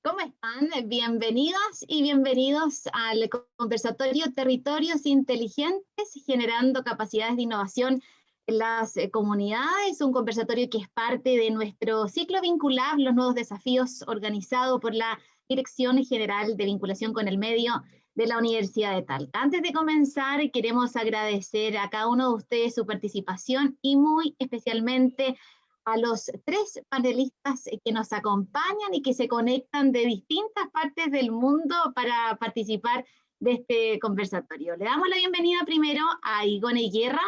¿Cómo están? Bienvenidas y bienvenidos al conversatorio Territorios Inteligentes, generando capacidades de innovación en las comunidades, un conversatorio que es parte de nuestro ciclo vincular, los nuevos desafíos, organizado por la Dirección General de Vinculación con el Medio de la Universidad de Talca. Antes de comenzar, queremos agradecer a cada uno de ustedes su participación y muy especialmente a los tres panelistas que nos acompañan y que se conectan de distintas partes del mundo para participar de este conversatorio. Le damos la bienvenida primero a Igone Guerra,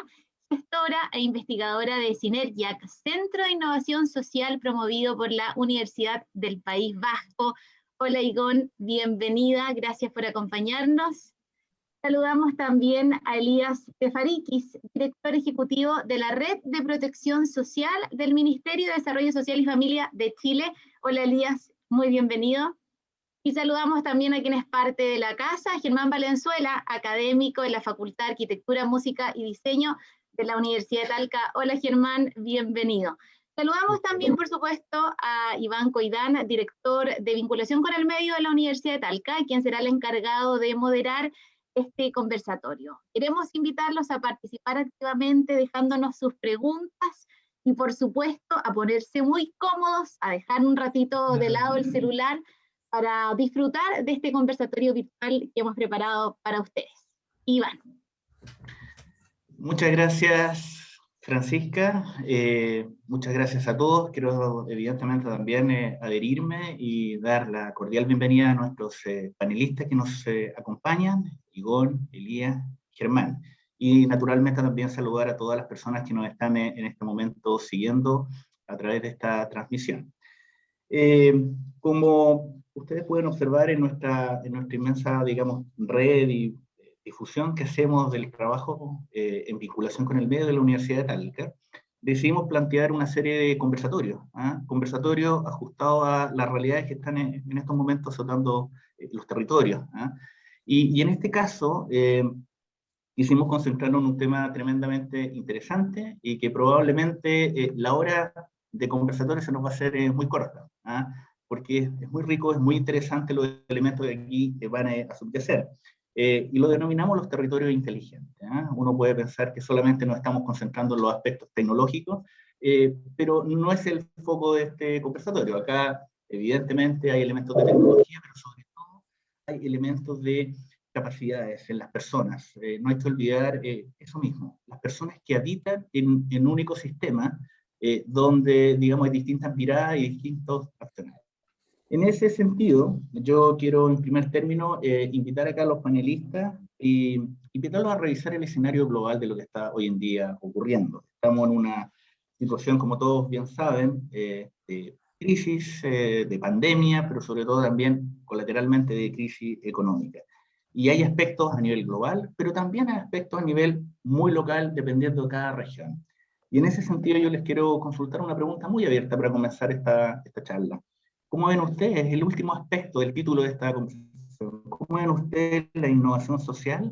gestora e investigadora de Sinergiac, Centro de Innovación Social promovido por la Universidad del País Vasco. Hola Igone, bienvenida, gracias por acompañarnos. Saludamos también a Elías Tefarikis, director ejecutivo de la Red de Protección Social del Ministerio de Desarrollo Social y Familia de Chile. Hola Elías, muy bienvenido. Y saludamos también a quien es parte de la casa, Germán Valenzuela, académico en la Facultad de Arquitectura, Música y Diseño de la Universidad de Talca. Hola Germán, bienvenido. Saludamos también, por supuesto, a Iván Coidán, director de vinculación con el medio de la Universidad de Talca, quien será el encargado de moderar este conversatorio. Queremos invitarlos a participar activamente dejándonos sus preguntas y, por supuesto, a ponerse muy cómodos, a dejar un ratito de lado el celular para disfrutar de este conversatorio virtual que hemos preparado para ustedes. Iván. Muchas gracias, Francisca. Muchas gracias a todos. Quiero evidentemente también adherirme y dar la cordial bienvenida a nuestros panelistas que nos acompañan, Igone, Elías, Germán. Y naturalmente también saludar a todas las personas que nos están en este momento siguiendo a través de esta transmisión. Como ustedes pueden observar en nuestra inmensa, digamos, red y difusión que hacemos del trabajo en vinculación con el medio de la Universidad de Talca, decidimos plantear una serie de conversatorios, conversatorios ajustados a las realidades que están en estos momentos azotando los territorios. Y en este caso, quisimos concentrarnos en un tema tremendamente interesante y que probablemente la hora de conversatorio se nos va a hacer muy corta, porque es muy rico, es muy interesante los elementos que aquí van a subyacer. Y lo denominamos los territorios inteligentes. Uno puede pensar que solamente nos estamos concentrando en los aspectos tecnológicos, pero no es el foco de este conversatorio. Acá, evidentemente, hay elementos de tecnología, pero sobre todo hay elementos de capacidades en las personas. No hay que olvidar eso mismo, las personas que habitan en un ecosistema donde, digamos, hay distintas miradas y distintos accionarios. En ese sentido, yo quiero en primer término invitar acá a los panelistas y invitarlos a revisar el escenario global de lo que está hoy en día ocurriendo. Estamos en una situación, como todos bien saben, de crisis, de pandemia, pero sobre todo también colateralmente de crisis económica. Y hay aspectos a nivel global, pero también hay aspectos a nivel muy local, dependiendo de cada región. Y en ese sentido yo les quiero consultar una pregunta muy abierta para comenzar esta charla. ¿Cómo ven ustedes el último aspecto del título de esta conversación? ¿Cómo ven ustedes la innovación social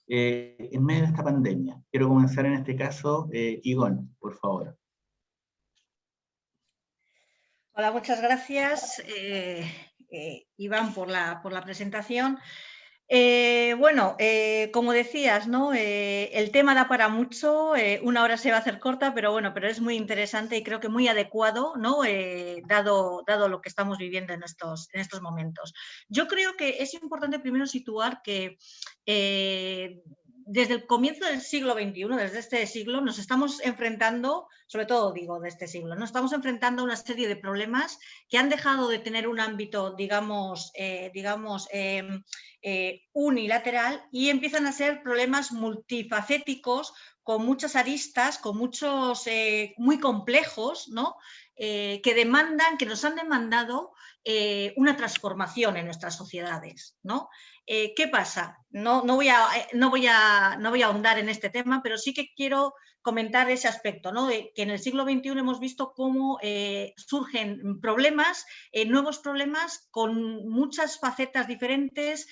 en medio de esta pandemia? Quiero comenzar en este caso, Igone, por favor. Hola, muchas gracias, Iván, por la presentación. Bueno, como decías, ¿no? El tema da para mucho, una hora se va a hacer corta, pero bueno, pero es muy interesante y creo que muy adecuado, ¿no? Dado lo que estamos viviendo en estos momentos. Yo creo que es importante primero situar que desde el comienzo del siglo XXI, desde este siglo, nos estamos enfrentando, sobre todo digo de este siglo, nos estamos enfrentando a una serie de problemas que han dejado de tener un ámbito, digamos, unilateral y empiezan a ser problemas multifacéticos con muchas aristas, con muchos muy complejos, ¿no? Que nos han demandado una transformación en nuestras sociedades, ¿no? ¿Qué pasa? No voy a ahondar en este tema, pero sí que quiero comentar ese aspecto, ¿no? Que en el siglo XXI hemos visto cómo surgen problemas, nuevos problemas con muchas facetas diferentes,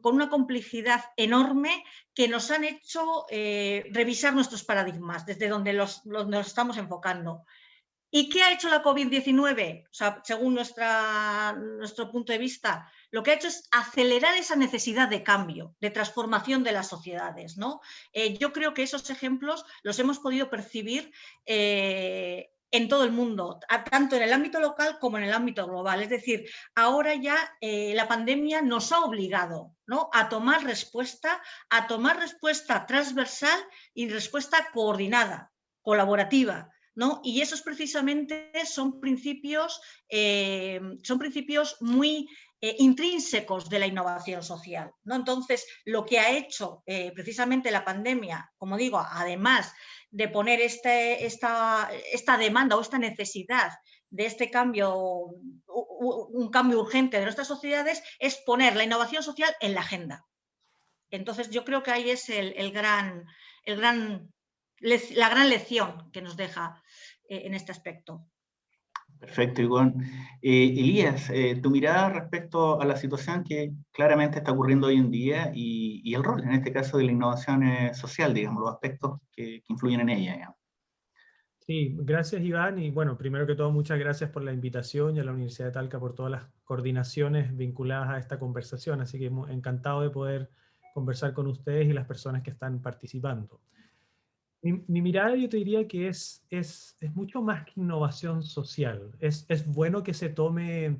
con una complejidad enorme que nos han hecho revisar nuestros paradigmas desde donde los estamos enfocando. ¿Y qué ha hecho la COVID-19? O sea, según nuestro punto de vista, lo que ha hecho es acelerar esa necesidad de cambio, de transformación de las sociedades, ¿no? Yo creo que esos ejemplos los hemos podido percibir en todo el mundo, tanto en el ámbito local como en el ámbito global. Es decir, ahora ya la pandemia nos ha obligado, ¿no?, a tomar respuesta transversal y respuesta coordinada, colaborativa, ¿no? Y esos precisamente son principios muy intrínsecos de la innovación social, ¿no? Entonces, lo que ha hecho precisamente la pandemia, como digo, además de poner esta demanda o esta necesidad de este cambio, un cambio urgente de nuestras sociedades, es poner la innovación social en la agenda. Entonces, yo creo que ahí es la gran lección que nos deja en este aspecto. Perfecto, Ivonne. Elías, tu mirada respecto a la situación que claramente está ocurriendo hoy en día y el rol, en este caso, de la innovación social, digamos, los aspectos que influyen en ella, digamos. Sí, gracias Iván, y bueno, primero que todo muchas gracias por la invitación y a la Universidad de Talca por todas las coordinaciones vinculadas a esta conversación, así que encantado de poder conversar con ustedes y las personas que están participando. Mi mirada yo te diría que es mucho más que innovación social, es bueno que se tome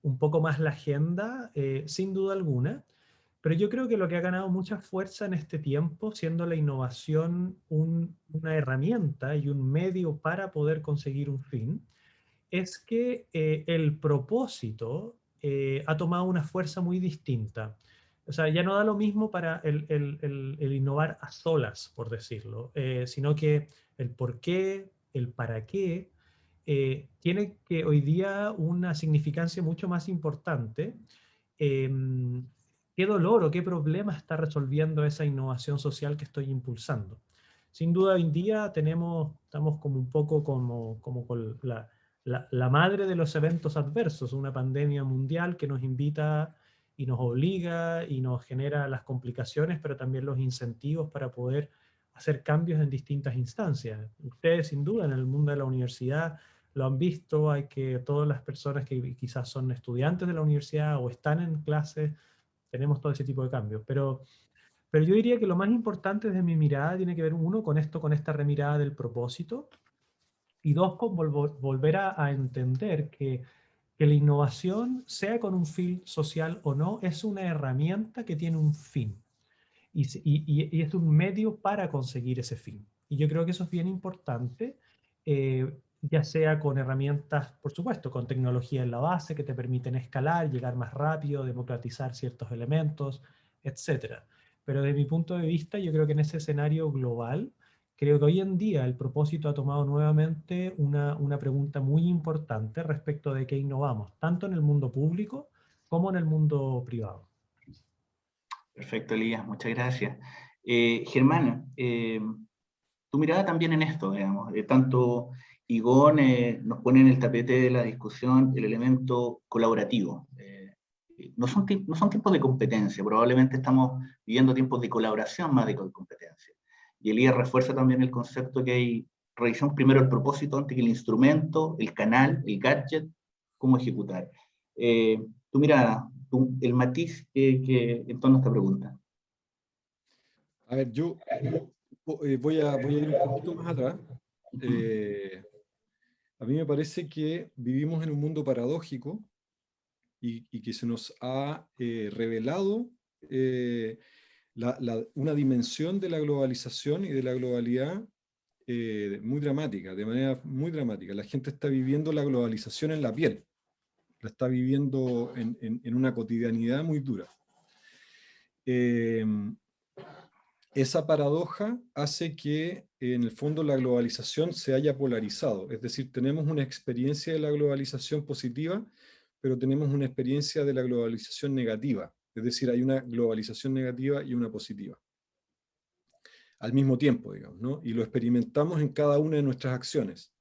un poco más la agenda, sin duda alguna, pero yo creo que lo que ha ganado mucha fuerza en este tiempo, siendo la innovación una herramienta y un medio para poder conseguir un fin, es que el propósito ha tomado una fuerza muy distinta. O sea, ya no da lo mismo para el innovar a solas, por decirlo, sino que el por qué, el para qué, tiene que hoy día una significancia mucho más importante. ¿Qué dolor o qué problema está resolviendo esa innovación social que estoy impulsando? Sin duda, hoy en día estamos como un poco como con la madre de los eventos adversos, una pandemia mundial que nos invita y nos obliga y nos genera las complicaciones, pero también los incentivos para poder hacer cambios en distintas instancias. Ustedes, sin duda, en el mundo de la universidad lo han visto, hay que todas las personas que quizás son estudiantes de la universidad o están en clases, tenemos todo ese tipo de cambios. Pero yo diría que lo más importante desde mi mirada tiene que ver, uno, con esto, con esta remirada del propósito, y dos, con volver a entender que la innovación, sea con un fin social o no, es una herramienta que tiene un fin. Y es un medio para conseguir ese fin. Y yo creo que eso es bien importante, ya sea con herramientas, por supuesto, con tecnología en la base que te permiten escalar, llegar más rápido, democratizar ciertos elementos, etc. Pero desde mi punto de vista, yo creo que en ese escenario global, creo que hoy en día el propósito ha tomado nuevamente una pregunta muy importante respecto de qué innovamos, tanto en el mundo público como en el mundo privado. Perfecto, Elías, muchas gracias. Germana, tu mirada también en esto, digamos, tanto Igón nos pone en el tapete de la discusión el elemento colaborativo. No son tiempos de competencia, probablemente estamos viviendo tiempos de colaboración más de competencia. Y Elías refuerza también el concepto que hay, revisamos primero el propósito antes que el instrumento, el canal, el gadget, cómo ejecutar. Tu mirada, el matiz en torno a esta pregunta. A ver, yo voy a ir un poquito más atrás. A mí me parece que vivimos en un mundo paradójico y que se nos ha revelado una dimensión de la globalización y de la globalidad muy dramática, de manera muy dramática. La gente está viviendo la globalización en la piel, la está viviendo en una cotidianidad muy dura. Esa paradoja hace que en el fondo la globalización se haya polarizado, es decir, tenemos una experiencia de la globalización positiva, pero tenemos una experiencia de la globalización negativa, es decir, hay una globalización negativa y una positiva al mismo tiempo, digamos, ¿no? Y lo experimentamos en cada una de nuestras acciones.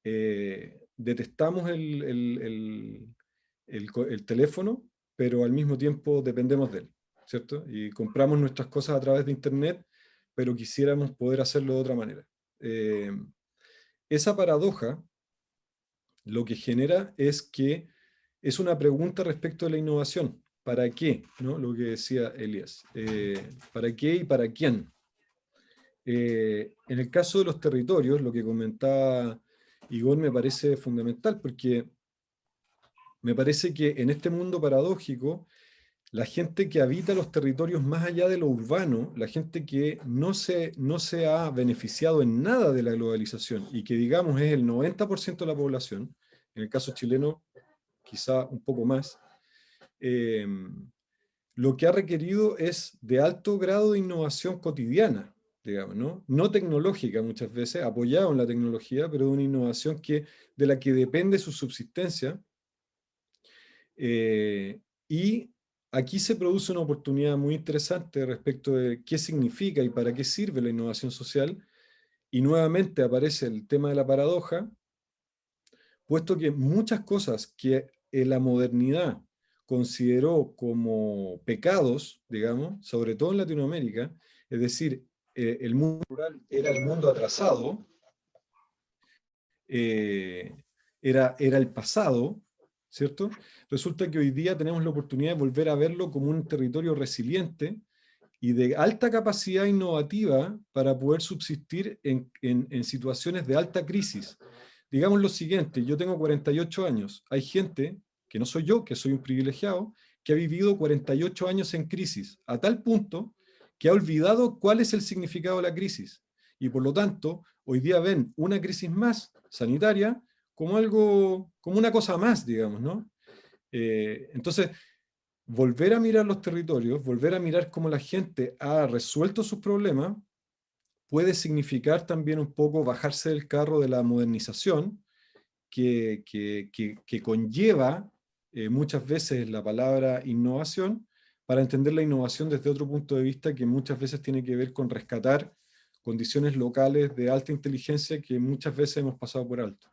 Detestamos el teléfono, pero al mismo tiempo dependemos de él, ¿cierto? Y compramos nuestras cosas a través de Internet, pero quisiéramos poder hacerlo de otra manera. Esa paradoja lo que genera es que es una pregunta respecto de la innovación. ¿Para qué? ¿No? Lo que decía Elías. ¿Para qué y para quién? En el caso de los territorios, lo que comentaba Igor me parece fundamental, porque me parece que en este mundo paradójico, la gente que habita los territorios más allá de lo urbano, la gente que no se ha beneficiado en nada de la globalización y que digamos es el 90% de la población, en el caso chileno quizá un poco más, lo que ha requerido es de alto grado de innovación cotidiana, digamos, ¿no? No tecnológica muchas veces, apoyado en la tecnología, pero de una innovación de la que depende su subsistencia. Y aquí se produce una oportunidad muy interesante respecto de qué significa y para qué sirve la innovación social. Y nuevamente aparece el tema de la paradoja, puesto que muchas cosas que la modernidad consideró como pecados, digamos, sobre todo en Latinoamérica, es decir, el mundo rural era el mundo atrasado, era el pasado, ¿cierto? Resulta que hoy día tenemos la oportunidad de volver a verlo como un territorio resiliente y de alta capacidad innovativa para poder subsistir en situaciones de alta crisis. Digamos lo siguiente, yo tengo 48 años, hay gente, que no soy yo, que soy un privilegiado, que ha vivido 48 años en crisis, a tal punto que ha olvidado cuál es el significado de la crisis. Y por lo tanto, hoy día ven una crisis más sanitaria como algo, como una cosa más, digamos, ¿no? Entonces, volver a mirar los territorios, volver a mirar cómo la gente ha resuelto sus problemas, puede significar también un poco bajarse del carro de la modernización, que conlleva muchas veces la palabra innovación, para entender la innovación desde otro punto de vista que muchas veces tiene que ver con rescatar condiciones locales de alta inteligencia que muchas veces hemos pasado por alto.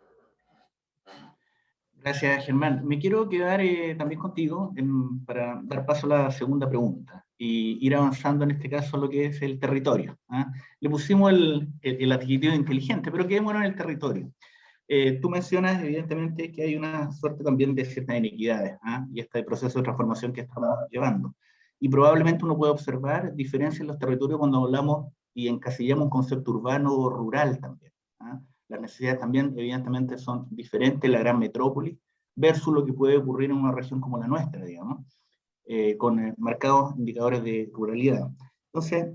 Gracias, Germán. Me quiero quedar también contigo para dar paso a la segunda pregunta y ir avanzando en este caso a lo que es el territorio. ¿Ah? Le pusimos el adjetivo inteligente, pero quedémonos en el territorio. Tú mencionas evidentemente que hay una suerte también de ciertas inequidades, ¿ah? Y este proceso de transformación que estamos llevando. Y probablemente uno puede observar diferencias en los territorios cuando hablamos y encasillamos un concepto urbano o rural también. ¿Ah? Las necesidades también evidentemente son diferentes en la gran metrópoli versus lo que puede ocurrir en una región como la nuestra, digamos, con marcados indicadores de ruralidad. Entonces,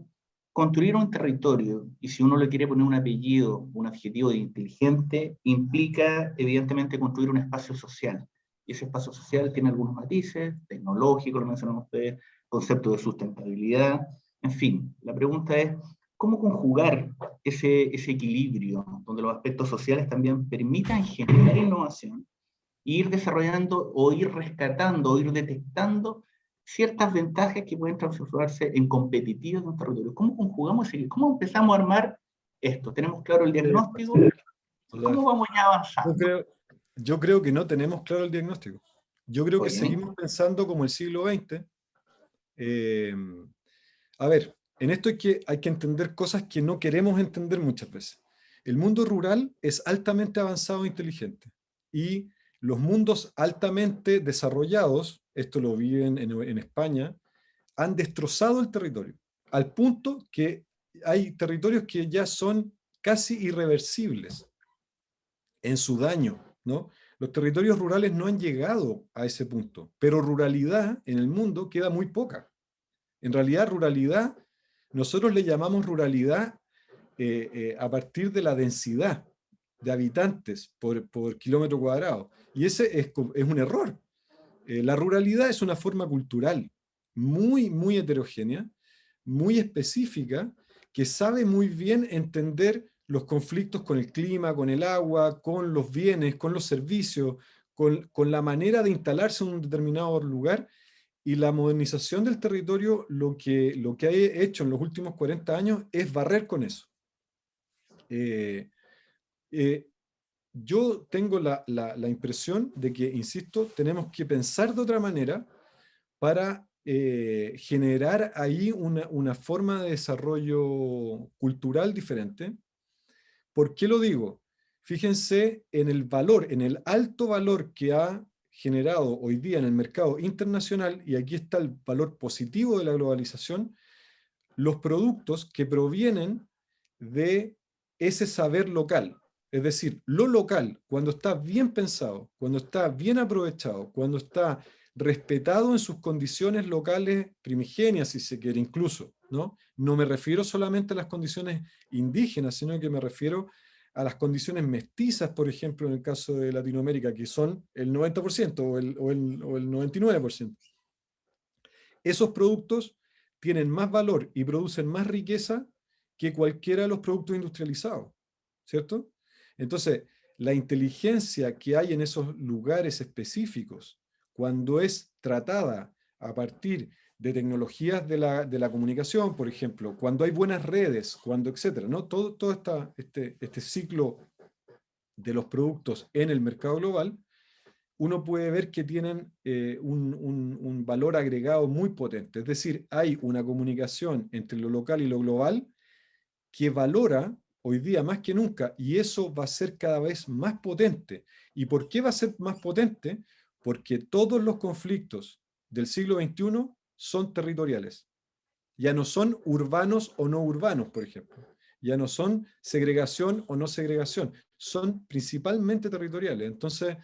construir un territorio, y si uno le quiere poner un apellido, un adjetivo de inteligente, implica evidentemente construir un espacio social. Y ese espacio social tiene algunos matices, tecnológicos, lo mencionaron ustedes, conceptos de sustentabilidad, en fin. La pregunta es, ¿cómo conjugar ese equilibrio donde los aspectos sociales también permitan generar innovación e ir desarrollando o ir rescatando o ir detectando ciertas ventajas que pueden transformarse en competitivas de un territorio? ¿Cómo conjugamos y cómo empezamos a armar esto? ¿Tenemos claro el diagnóstico? ¿Cómo vamos ya avanzando? Yo creo que no tenemos claro el diagnóstico. Yo creo que seguimos pensando como el siglo XX. A ver, en esto hay que entender cosas que no queremos entender muchas veces. El mundo rural es altamente avanzado e inteligente. Y los mundos altamente desarrollados, esto lo viven en España, han destrozado el territorio, al punto que hay territorios que ya son casi irreversibles en su daño, ¿no? Los territorios rurales no han llegado a ese punto, pero ruralidad en el mundo queda muy poca. En realidad, ruralidad, nosotros le llamamos ruralidad a partir de la densidad de habitantes por kilómetro cuadrado. Y ese es un error. La ruralidad es una forma cultural muy, muy heterogénea, muy específica, que sabe muy bien entender los conflictos con el clima, con el agua, con los bienes, con los servicios, con la manera de instalarse en un determinado lugar. Y la modernización del territorio lo que ha hecho en los últimos 40 años es barrer con eso. Yo tengo la impresión de que, insisto, tenemos que pensar de otra manera para generar ahí una forma de desarrollo cultural diferente. ¿Por qué lo digo? fíjense en el valor, en el alto valor que ha generado hoy día en el mercado internacional, y aquí está el valor positivo de la globalización, los productos que provienen de ese saber local. Es decir, lo local, cuando está bien pensado, cuando está bien aprovechado, cuando está respetado en sus condiciones locales primigenias, si se quiere, incluso, ¿no? No me refiero solamente a las condiciones indígenas, sino que me refiero a las condiciones mestizas, por ejemplo, en el caso de Latinoamérica, que son el 90% o el 99%. Esos productos tienen más valor y producen más riqueza que cualquiera de los productos industrializados, ¿cierto? Entonces, la inteligencia que hay en esos lugares específicos, cuando es tratada a partir de tecnologías de la comunicación, por ejemplo, cuando hay buenas redes, cuando etcétera, ¿no? Todo este ciclo de los productos en el mercado global, uno puede ver que tienen un valor agregado muy potente. Es decir, hay una comunicación entre lo local y lo global que valora hoy día más que nunca, y eso va a ser cada vez más potente. ¿Y por qué va a ser más potente? Porque todos los conflictos del siglo XXI son territoriales. Ya no son urbanos o no urbanos, por ejemplo. Ya no son segregación o no segregación. Son principalmente territoriales. Entonces,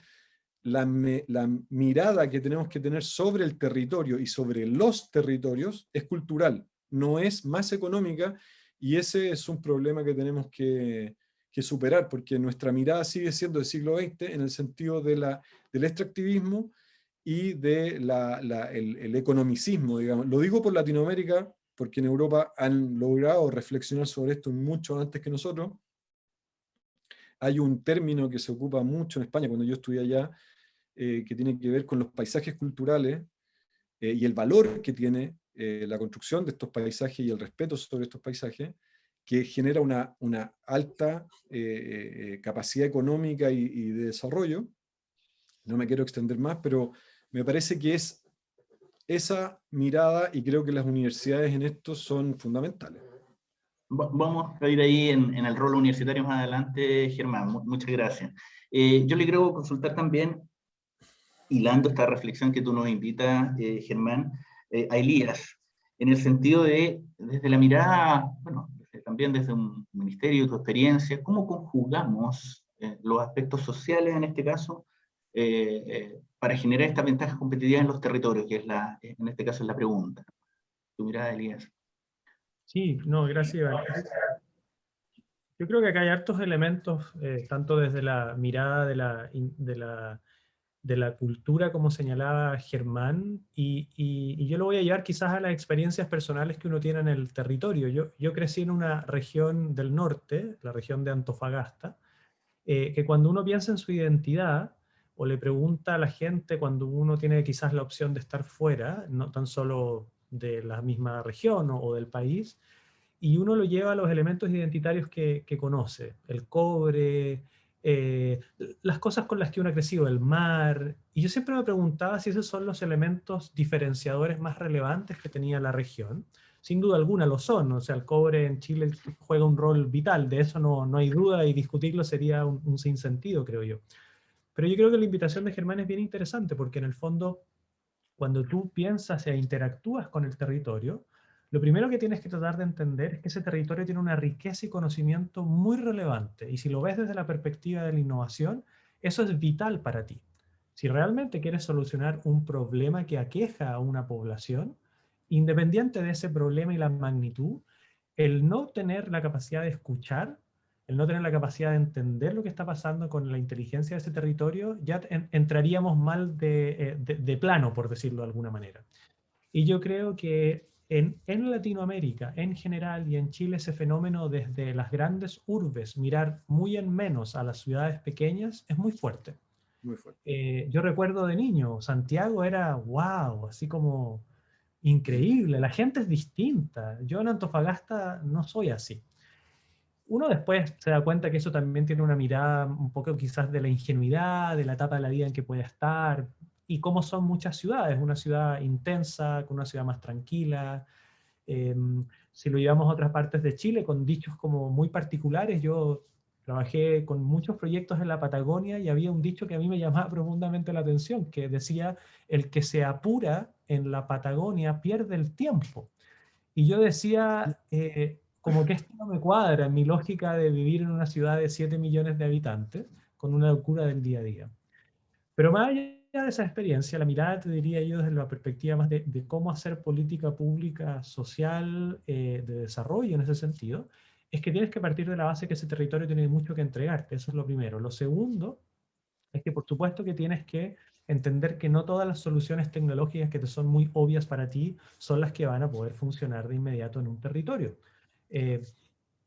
la mirada que tenemos que tener sobre el territorio y sobre los territorios es cultural, no es más económica, y ese es un problema que tenemos que superar, porque nuestra mirada sigue siendo del siglo XX en el sentido del extractivismo y del economicismo, digamos. Lo digo por Latinoamérica, porque en Europa han logrado reflexionar sobre esto mucho antes que nosotros. Hay un término que se ocupa mucho en España cuando yo estudié allá, que tiene que ver con los paisajes culturales y el valor que tiene la construcción de estos paisajes y el respeto sobre estos paisajes, que genera una alta capacidad económica y de desarrollo. No me quiero extender más, pero me parece que es esa mirada, y creo que las universidades en esto son fundamentales. Vamos a ir ahí en el rol universitario más adelante, Germán. Muchas gracias. Yo le quiero consultar también, hilando esta reflexión que tú nos invitas, Germán, a Elías, en el sentido de, desde la mirada, bueno, también desde un ministerio, tu experiencia, ¿cómo conjugamos los aspectos sociales en este caso para generar esta ventaja competitiva en los territorios, que es en este caso es la pregunta? Tu mirada, Elías. Sí, no, gracias, Iván. Yo creo que acá hay hartos elementos, tanto desde la mirada de la cultura, como señalaba Germán, y yo lo voy a llevar quizás a las experiencias personales que uno tiene en el territorio. Yo crecí en una región del norte, la región de Antofagasta, que cuando uno piensa en su identidad, o le pregunta a la gente cuando uno tiene quizás la opción de estar fuera, no tan solo de la misma región o del país, y uno lo lleva a los elementos identitarios que conoce, el cobre, las cosas con las que uno ha crecido, el mar, y yo siempre me preguntaba si esos son los elementos diferenciadores más relevantes que tenía la región. Sin duda alguna lo son, o sea, el cobre en Chile juega un rol vital, de eso no hay duda, y discutirlo sería un sinsentido, creo yo. Pero yo creo que la invitación de Germán es bien interesante, porque en el fondo, cuando tú piensas e interactúas con el territorio, lo primero que tienes que tratar de entender es que ese territorio tiene una riqueza y conocimiento muy relevante. Y si lo ves desde la perspectiva de la innovación, eso es vital para ti. Si realmente quieres solucionar un problema que aqueja a una población, independiente de ese problema y la magnitud, el no tener la capacidad de escuchar, el no tener la capacidad de entender lo que está pasando con la inteligencia de ese territorio, ya entraríamos mal de plano, por decirlo de alguna manera. Y yo creo que en Latinoamérica, en general, y en Chile, ese fenómeno desde las grandes urbes, mirar muy en menos a las ciudades pequeñas, es muy fuerte. Muy fuerte. Yo recuerdo de niño, Santiago era wow, así como increíble, la gente es distinta. Yo en Antofagasta no soy así. Uno después se da cuenta que eso también tiene una mirada un poco quizás de la ingenuidad, de la etapa de la vida en que puede estar, y cómo son muchas ciudades, una ciudad intensa, con una ciudad más tranquila. Si lo llevamos a otras partes de Chile, con dichos como muy particulares, yo trabajé con muchos proyectos en la Patagonia y había un dicho que a mí me llamaba profundamente la atención, que decía, el que se apura en la Patagonia pierde el tiempo. Y yo decía, como que esto no me cuadra en mi lógica de vivir en una ciudad de 7 millones de habitantes, con una locura del día a día. Pero más allá de esa experiencia, la mirada, te diría yo, desde la perspectiva más de cómo hacer política pública social de desarrollo en ese sentido, es que tienes que partir de la base que ese territorio tiene mucho que entregarte. Eso es lo primero. Lo segundo es que por supuesto que tienes que entender que no todas las soluciones tecnológicas que te son muy obvias para ti son las que van a poder funcionar de inmediato en un territorio. Eh,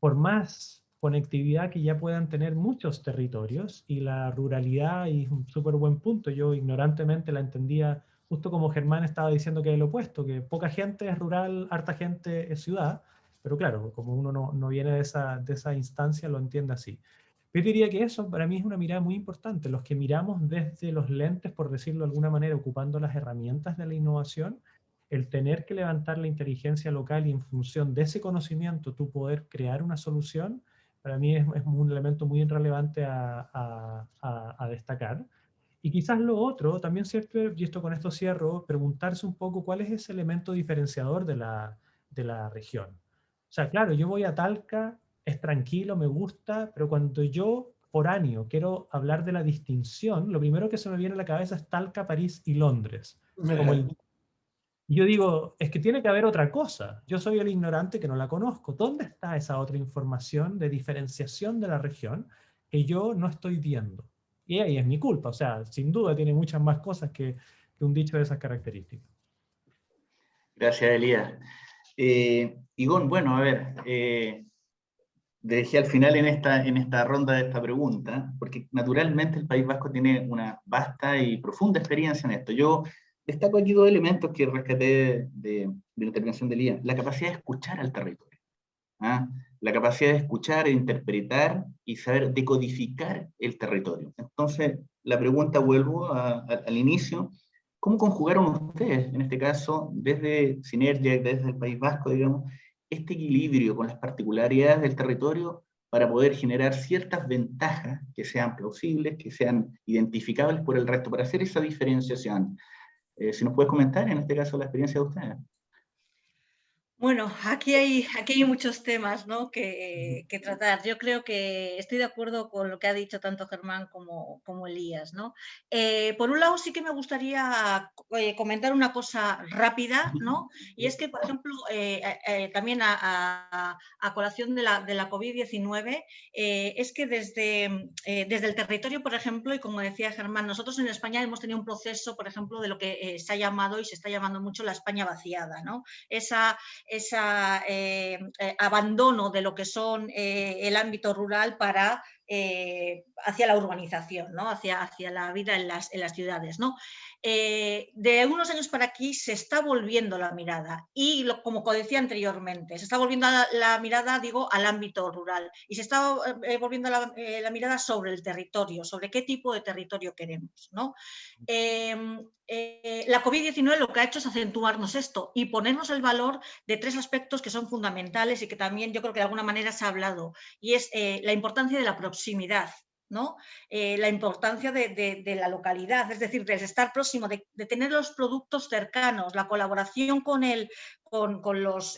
por más conectividad que ya puedan tener muchos territorios, y la ruralidad, y es un súper buen punto, yo ignorantemente la entendía justo como Germán estaba diciendo que es lo opuesto, que poca gente es rural, harta gente es ciudad, pero claro, como uno no viene de esa instancia, lo entiende así. Yo diría que eso para mí es una mirada muy importante. Los que miramos desde los lentes, por decirlo de alguna manera, ocupando las herramientas de la innovación, el tener que levantar la inteligencia local y en función de ese conocimiento tú poder crear una solución, para mí es un elemento muy relevante a destacar. Y quizás lo otro, también cierto, y esto con esto cierro, preguntarse un poco cuál es ese elemento diferenciador de la región. O sea, claro, yo voy a Talca, es tranquilo, me gusta, pero cuando yo, foráneo, quiero hablar de la distinción, lo primero que se me viene a la cabeza es Talca, París y Londres. Como y yo digo, es que tiene que haber otra cosa. Yo soy el ignorante que no la conozco. ¿Dónde está esa otra información de diferenciación de la región que yo no estoy viendo? Y ahí es mi culpa. O sea, sin duda tiene muchas más cosas que un dicho de esas características. Gracias, Elías. Igón, bueno, a ver, dejé al final en esta ronda de esta pregunta, porque naturalmente el País Vasco tiene una vasta y profunda experiencia en esto. Yo destaco aquí dos elementos que rescaté de la intervención de Elías. La capacidad de escuchar al territorio, ¿ah? La capacidad de escuchar, interpretar y saber decodificar el territorio. Entonces, la pregunta, vuelvo al inicio, ¿cómo conjugaron ustedes, en este caso, desde Sinergia, desde el País Vasco, digamos, este equilibrio con las particularidades del territorio para poder generar ciertas ventajas que sean plausibles, que sean identificables por el resto, para hacer esa diferenciación? Si nos puedes comentar, en este caso, la experiencia de ustedes. Bueno, aquí hay muchos temas, ¿no?, que tratar. Yo creo que estoy de acuerdo con lo que ha dicho tanto Germán como Elías, ¿no? Por un lado, sí que me gustaría comentar una cosa rápida, ¿no? Y es que, por ejemplo, también a colación de la COVID-19, es que desde el territorio, por ejemplo, y como decía Germán, nosotros en España hemos tenido un proceso, por ejemplo, de lo que se ha llamado y se está llamando mucho la España vaciada, ¿no? Ese abandono de lo que son el ámbito rural hacia la urbanización, ¿no? hacia la vida en las ciudades, ¿no? De unos años para aquí se está volviendo la mirada y, como decía anteriormente, se está volviendo la mirada, digo, al ámbito rural, y se está volviendo la mirada sobre el territorio, sobre qué tipo de territorio queremos, ¿no? La COVID-19 lo que ha hecho es acentuarnos esto y ponernos el valor de tres aspectos que son fundamentales y que también yo creo que de alguna manera se ha hablado, y es la importancia de la proximidad, ¿no? La importancia de la localidad, es decir, de estar próximo, de tener los productos cercanos, la colaboración con los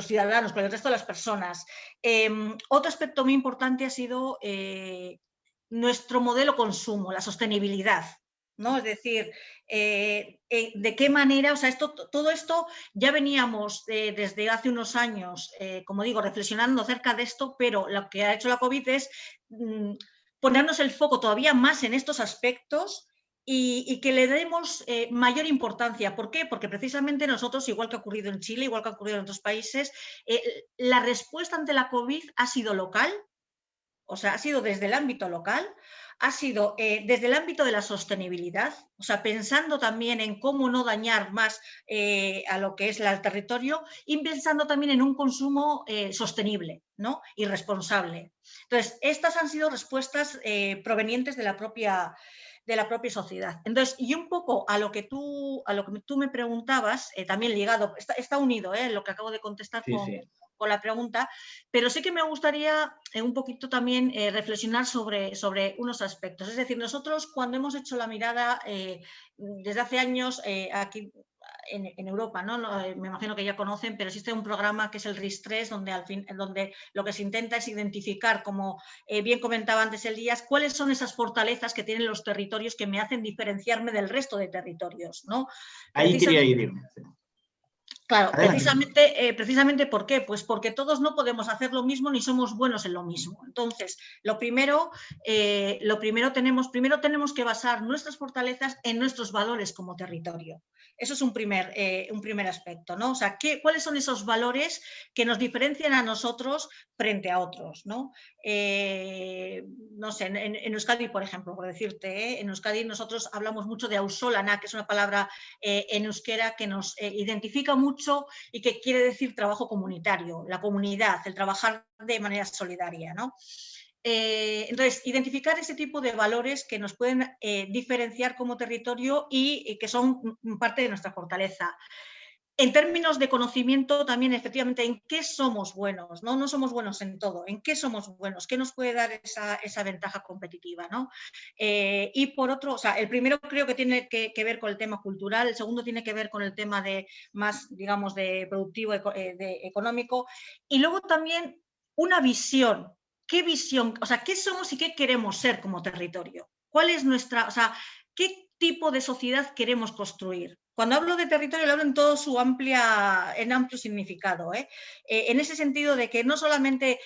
ciudadanos, con el resto de las personas. Otro aspecto muy importante ha sido nuestro modelo consumo, la sostenibilidad, ¿no? Es decir, de qué manera, o sea, todo esto ya veníamos desde hace unos años, como digo, reflexionando acerca de esto, pero lo que ha hecho la COVID es ponernos el foco todavía más en estos aspectos y que le demos mayor importancia. ¿Por qué? Porque precisamente nosotros, igual que ha ocurrido en Chile, igual que ha ocurrido en otros países, la respuesta ante la COVID ha sido local. O sea, ha sido desde el ámbito local, ha sido desde el ámbito de la sostenibilidad, o sea, pensando también en cómo no dañar más a lo que es el territorio, y pensando también en un consumo sostenible, ¿no?, y responsable. Entonces, estas han sido respuestas provenientes de la propia sociedad. Entonces, y un poco a lo que tú me preguntabas, también ligado, está unido lo que acabo de contestar sí. la pregunta, pero sí que me gustaría un poquito también reflexionar sobre unos aspectos. Es decir, nosotros cuando hemos hecho la mirada desde hace años aquí en Europa, ¿no? Me imagino que ya conocen, pero existe un programa que es el RIS3, donde lo que se intenta es identificar, como bien comentaba antes Elías, cuáles son esas fortalezas que tienen los territorios que me hacen diferenciarme del resto de territorios, ¿no? Ahí quería irme. Claro, precisamente ¿por qué? Pues porque todos no podemos hacer lo mismo ni somos buenos en lo mismo. Entonces, primero tenemos que basar nuestras fortalezas en nuestros valores como territorio. Eso es un primer aspecto, ¿no? O sea, ¿cuáles son esos valores que nos diferencian a nosotros frente a otros, ¿no? No sé, en Euskadi, por ejemplo, por decirte, en Euskadi nosotros hablamos mucho de auzolana, que es una palabra en euskera que nos identifica mucho y que quiere decir trabajo comunitario, la comunidad, el trabajar de manera solidaria, ¿no? Entonces, identificar ese tipo de valores que nos pueden diferenciar como territorio y que son parte de nuestra fortaleza. En términos de conocimiento también, efectivamente, ¿en qué somos buenos? No somos buenos en todo. ¿En qué somos buenos? ¿Qué nos puede dar esa ventaja competitiva, ¿no? Y por otro, o sea, el primero creo que tiene que ver con el tema cultural, el segundo tiene que ver con el tema de más, digamos, de productivo, de económico. Y luego también una visión. ¿Qué visión? O sea, ¿qué somos y qué queremos ser como territorio? ¿Cuál es nuestra, o sea, qué tipo de sociedad queremos construir? Cuando hablo de territorio, lo hablo en todo su amplio significado. En ese sentido de que no solamente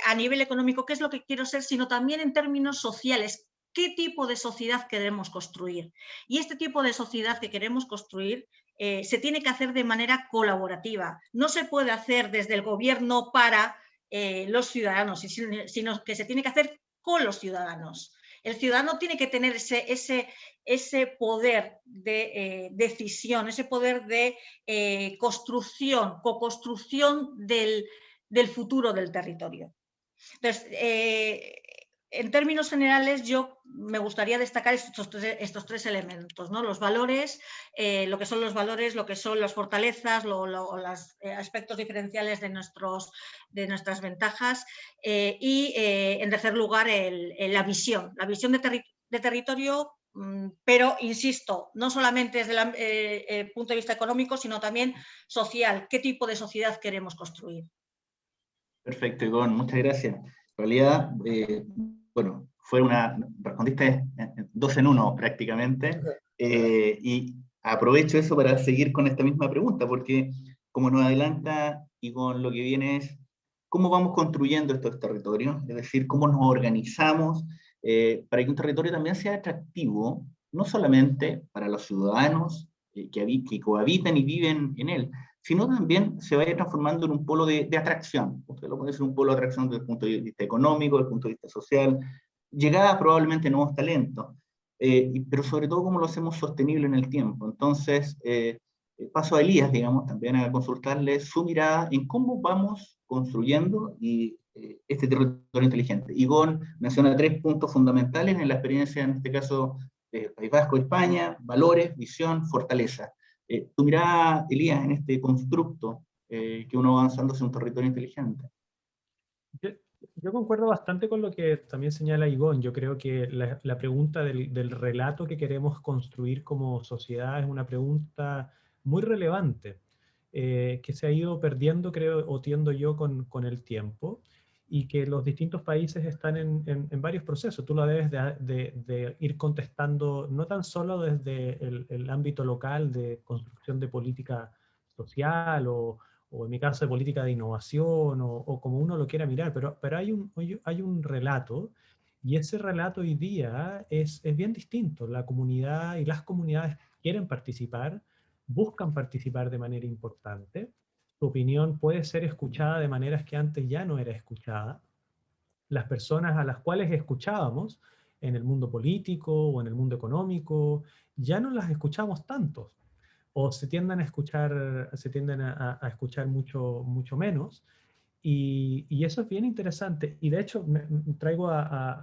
a nivel económico, qué es lo que quiero ser, sino también en términos sociales, qué tipo de sociedad queremos construir. Y este tipo de sociedad que queremos construir se tiene que hacer de manera colaborativa. No se puede hacer desde el gobierno para los ciudadanos, sino que se tiene que hacer con los ciudadanos. El ciudadano tiene que tener ese poder de decisión, ese poder de construcción, co-construcción del futuro del territorio. Entonces, en términos generales, yo me gustaría destacar estos tres elementos, ¿no? Los valores, lo que son los valores, lo que son las fortalezas, los aspectos diferenciales de nuestras ventajas y, en tercer lugar, la visión de territorio, pero, insisto, no solamente desde el punto de vista económico, sino también social. ¿Qué tipo de sociedad queremos construir? Perfecto, Ivonne, muchas gracias. En realidad, bueno, respondiste 2 en 1 prácticamente, y aprovecho eso para seguir con esta misma pregunta, porque como nos adelanta y con lo que viene es, ¿cómo vamos construyendo estos territorios? Es decir, ¿cómo nos organizamos para que un territorio también sea atractivo, no solamente para los ciudadanos que cohabitan y viven en él, sino también se vaya transformando en un polo de atracción. Usted lo puede ser un polo de atracción desde el punto de vista económico, desde el punto de vista social, llegada probablemente nuevos talentos, pero sobre todo cómo lo hacemos sostenible en el tiempo. Entonces, paso a Elías, digamos, también a consultarle su mirada en cómo vamos construyendo este territorio inteligente. Ivonne menciona 3 puntos fundamentales en la experiencia, en este caso, País Vasco, España: valores, visión, fortaleza. Tu mirada, Elías, en este constructo que uno va avanzando hacia un territorio inteligente. Yo concuerdo bastante con lo que también señala Ivonne. Yo creo que la pregunta del relato que queremos construir como sociedad es una pregunta muy relevante, que se ha ido perdiendo, creo, o tiendo yo con el tiempo, y que los distintos países están en varios procesos. Tú lo debes de ir contestando no tan solo desde el ámbito local de construcción de política social o en mi caso de política de innovación, o como uno lo quiera mirar, pero hay un relato, y ese relato hoy día es bien distinto. La comunidad y las comunidades quieren participar, buscan participar de manera importante. Su opinión puede ser escuchada de maneras que antes ya no era escuchada. Las personas a las cuales escuchábamos en el mundo político o en el mundo económico, ya no las escuchamos tanto, o se tienden a escuchar mucho menos, y eso es bien interesante. Y de hecho me traigo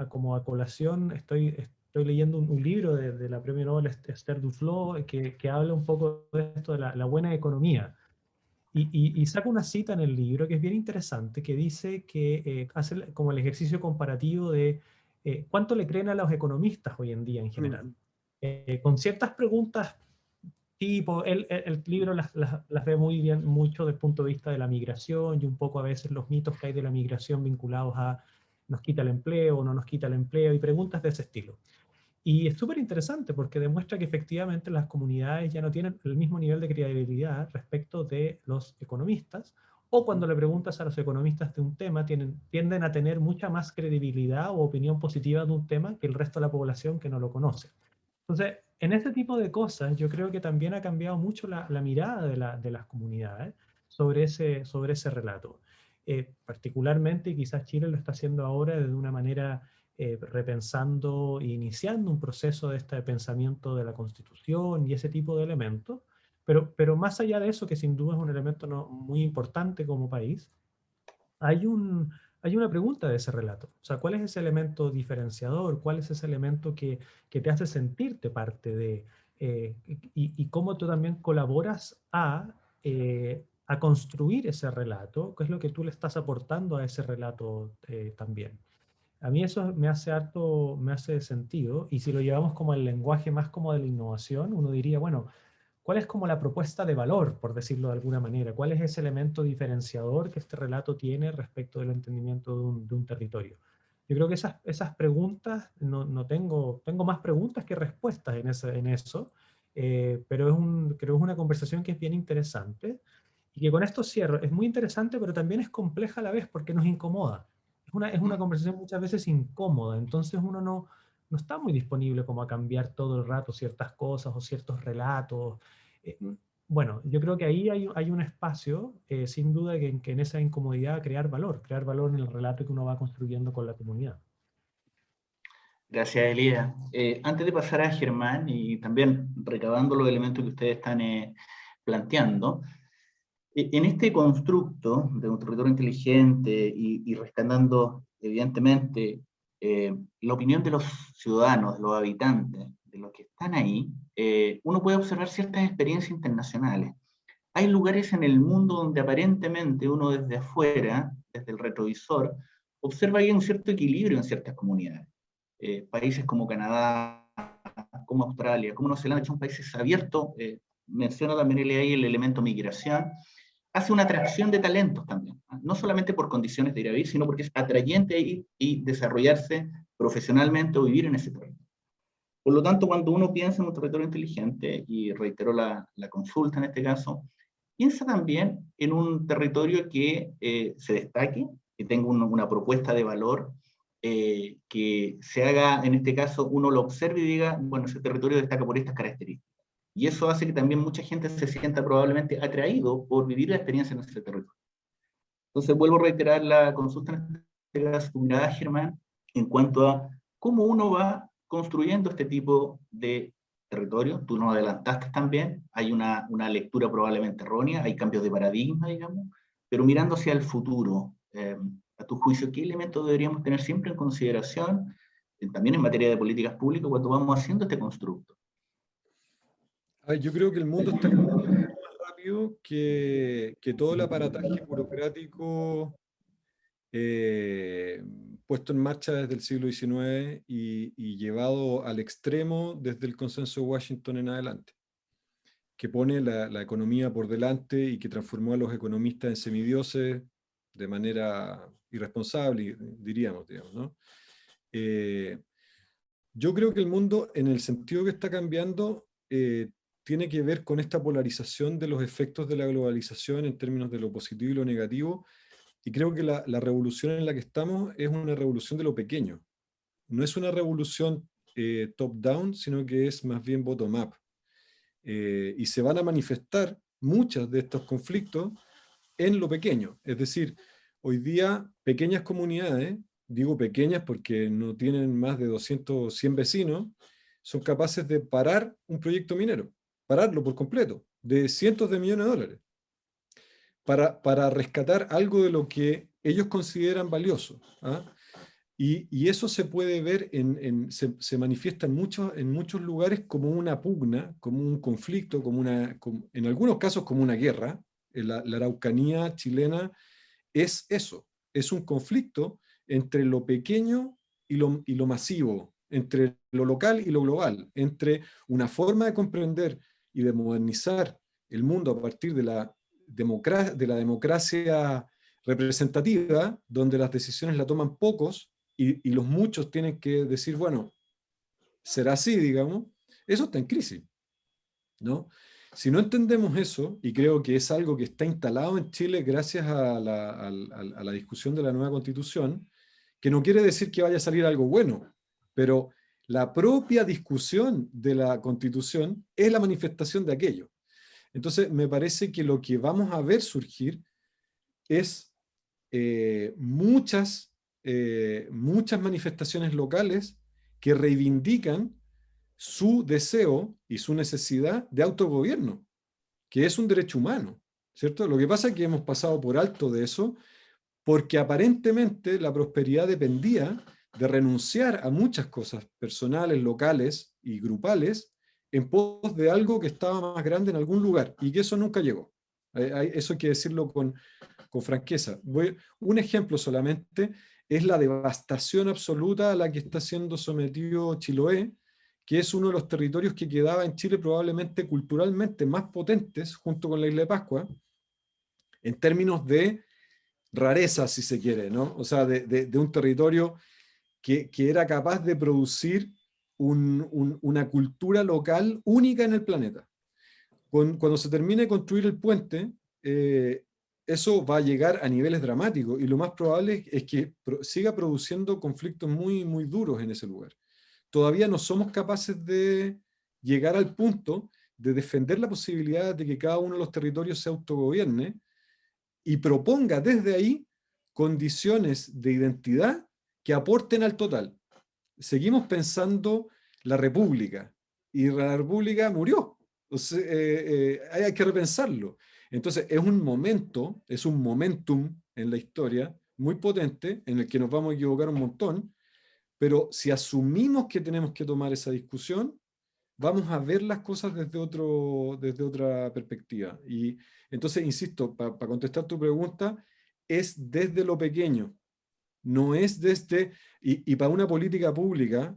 como a colación, estoy leyendo un libro de la premio Nobel Esther Duflo que habla un poco de esto, de la buena economía. Y saca una cita en el libro que es bien interesante, que dice que hace como el ejercicio comparativo de cuánto le creen a los economistas hoy en día en general. Con ciertas preguntas tipo, el libro las ve muy bien, mucho desde el punto de vista de la migración y un poco a veces los mitos que hay de la migración vinculados a nos quita el empleo o no nos quita el empleo y preguntas de ese estilo. Y es súper interesante porque demuestra que efectivamente las comunidades ya no tienen el mismo nivel de credibilidad respecto de los economistas, o cuando le preguntas a los economistas de un tema, tienden a tener mucha más credibilidad o opinión positiva de un tema que el resto de la población que no lo conoce. Entonces, en este tipo de cosas, yo creo que también ha cambiado mucho la mirada de las comunidades sobre ese relato. Particularmente, y quizás Chile lo está haciendo ahora de una manera repensando e iniciando un proceso de este pensamiento de la Constitución y ese tipo de elementos, pero más allá de eso, que sin duda es un elemento muy importante como país, hay una pregunta de ese relato. O sea, ¿cuál es ese elemento diferenciador? ¿Cuál es ese elemento que te hace sentirte parte de? Y cómo tú también colaboras a construir ese relato, qué es lo que tú le estás aportando a ese relato también. A mí eso me hace sentido, y si lo llevamos como el lenguaje más como de la innovación, uno diría, bueno, ¿cuál es como la propuesta de valor, por decirlo de alguna manera? ¿Cuál es ese elemento diferenciador que este relato tiene respecto del entendimiento de un territorio? Yo creo que esas preguntas, no tengo más preguntas que respuestas en eso, pero creo que es una conversación que es bien interesante, y que con esto cierro. Es muy interesante, pero también es compleja a la vez porque nos incomoda. Es una conversación muchas veces incómoda, entonces uno no está muy disponible como a cambiar todo el rato ciertas cosas o ciertos relatos. Eh, bueno, yo creo que ahí hay un espacio, sin duda, que en esa incomodidad crear valor en el relato que uno va construyendo con la comunidad. Gracias, Elías. Antes de pasar a Germán y también recabando los elementos que ustedes están planteando, en este constructo de un territorio inteligente y rescatando, evidentemente, la opinión de los ciudadanos, de los habitantes, de los que están ahí, uno puede observar ciertas experiencias internacionales. Hay lugares en el mundo donde aparentemente uno desde afuera, desde el retrovisor, observa que hay un cierto equilibrio en ciertas comunidades. Países como Canadá, como Australia, como Nueva Zelanda, son países abiertos, menciona también ahí el elemento migración, hace una atracción de talentos también, no solamente por condiciones de ir a vivir, sino porque es atrayente ir y desarrollarse profesionalmente o vivir en ese territorio. Por lo tanto, cuando uno piensa en un territorio inteligente, y reitero la consulta en este caso, piensa también en un territorio que se destaque, que tenga una propuesta de valor, que se haga, en este caso, uno lo observe y diga, bueno, ese territorio destaca por estas características. Y eso hace que también mucha gente se sienta probablemente atraído por vivir la experiencia en ese territorio. Entonces, vuelvo a reiterar la consulta en este caso, mirada, Germán, en cuanto a cómo uno va construyendo este tipo de territorio. Tú nos adelantaste también, hay una lectura probablemente errónea, hay cambios de paradigma, digamos, pero mirando hacia el futuro, a tu juicio, ¿qué elementos deberíamos tener siempre en consideración, también en materia de políticas públicas, cuando vamos haciendo este constructo? Yo creo que el mundo está cambiando más rápido que todo el aparataje burocrático puesto en marcha desde el siglo XIX y llevado al extremo desde el consenso de Washington en adelante, que pone la economía por delante y que transformó a los economistas en semidioses de manera irresponsable, diríamos, ¿no? Yo creo que el mundo, en el sentido que está cambiando, tiene que ver con esta polarización de los efectos de la globalización en términos de lo positivo y lo negativo, y creo que la revolución en la que estamos es una revolución de lo pequeño. No es una revolución top-down, sino que es más bien bottom-up. Y se van a manifestar muchos de estos conflictos en lo pequeño. Es decir, hoy día pequeñas comunidades, digo pequeñas porque no tienen más de 200, 100 vecinos, son capaces de parar un proyecto minero, pararlo por completo, de cientos de millones de dólares, para rescatar algo de lo que ellos consideran valioso. ¿Ah? Y eso se puede ver, se manifiesta en muchos lugares como una pugna, como un conflicto, en algunos casos como una guerra, La Araucanía chilena es eso, es un conflicto entre lo pequeño y lo masivo, entre lo local y lo global, entre una forma de comprender y de modernizar el mundo a partir de la democracia representativa, donde las decisiones la toman pocos y los muchos tienen que decir, bueno, será así, digamos, eso está en crisis, ¿no? Si no entendemos eso, y creo que es algo que está instalado en Chile gracias a la discusión de la nueva Constitución, que no quiere decir que vaya a salir algo bueno, pero la propia discusión de la Constitución es la manifestación de aquello. Entonces, me parece que lo que vamos a ver surgir es muchas manifestaciones locales que reivindican su deseo y su necesidad de autogobierno, que es un derecho humano, ¿cierto? Lo que pasa es que hemos pasado por alto de eso porque aparentemente la prosperidad dependía de renunciar a muchas cosas personales, locales y grupales en pos de algo que estaba más grande en algún lugar, y que eso nunca llegó. Eso hay que decirlo con franqueza. Un ejemplo solamente es la devastación absoluta a la que está siendo sometido Chiloé, que es uno de los territorios que quedaba en Chile probablemente culturalmente más potentes, junto con la Isla de Pascua, en términos de rareza, si se quiere, ¿no? O sea, de un territorio que era capaz de producir una cultura local única en el planeta. Cuando se termine de construir el puente, eso va a llegar a niveles dramáticos, y lo más probable es que siga produciendo conflictos muy, muy duros en ese lugar. Todavía no somos capaces de llegar al punto de defender la posibilidad de que cada uno de los territorios se autogobierne y proponga desde ahí condiciones de identidad que aporten al total. Seguimos pensando la república, y la república murió. Entonces, hay que repensarlo. Entonces, es un momentum en la historia muy potente, en el que nos vamos a equivocar un montón, pero si asumimos que tenemos que tomar esa discusión, vamos a ver las cosas desde otra perspectiva. Y entonces, insisto, para contestar tu pregunta, es desde lo pequeño, no es desde... Y para una política pública,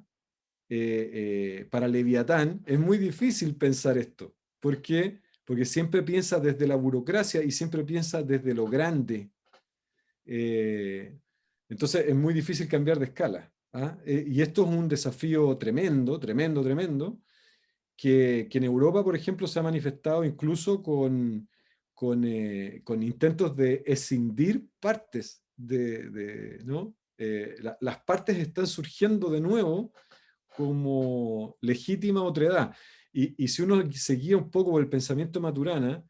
para Leviatán, es muy difícil pensar esto. ¿Por qué? Porque siempre piensa desde la burocracia y siempre piensa desde lo grande. Entonces es muy difícil cambiar de escala. ¿Ah? Y esto es un desafío tremendo, tremendo, tremendo, que en Europa, por ejemplo, se ha manifestado incluso con intentos de escindir partes ¿no? Las partes están surgiendo de nuevo como legítima otredad. Y si uno se guía un poco por el pensamiento de Maturana,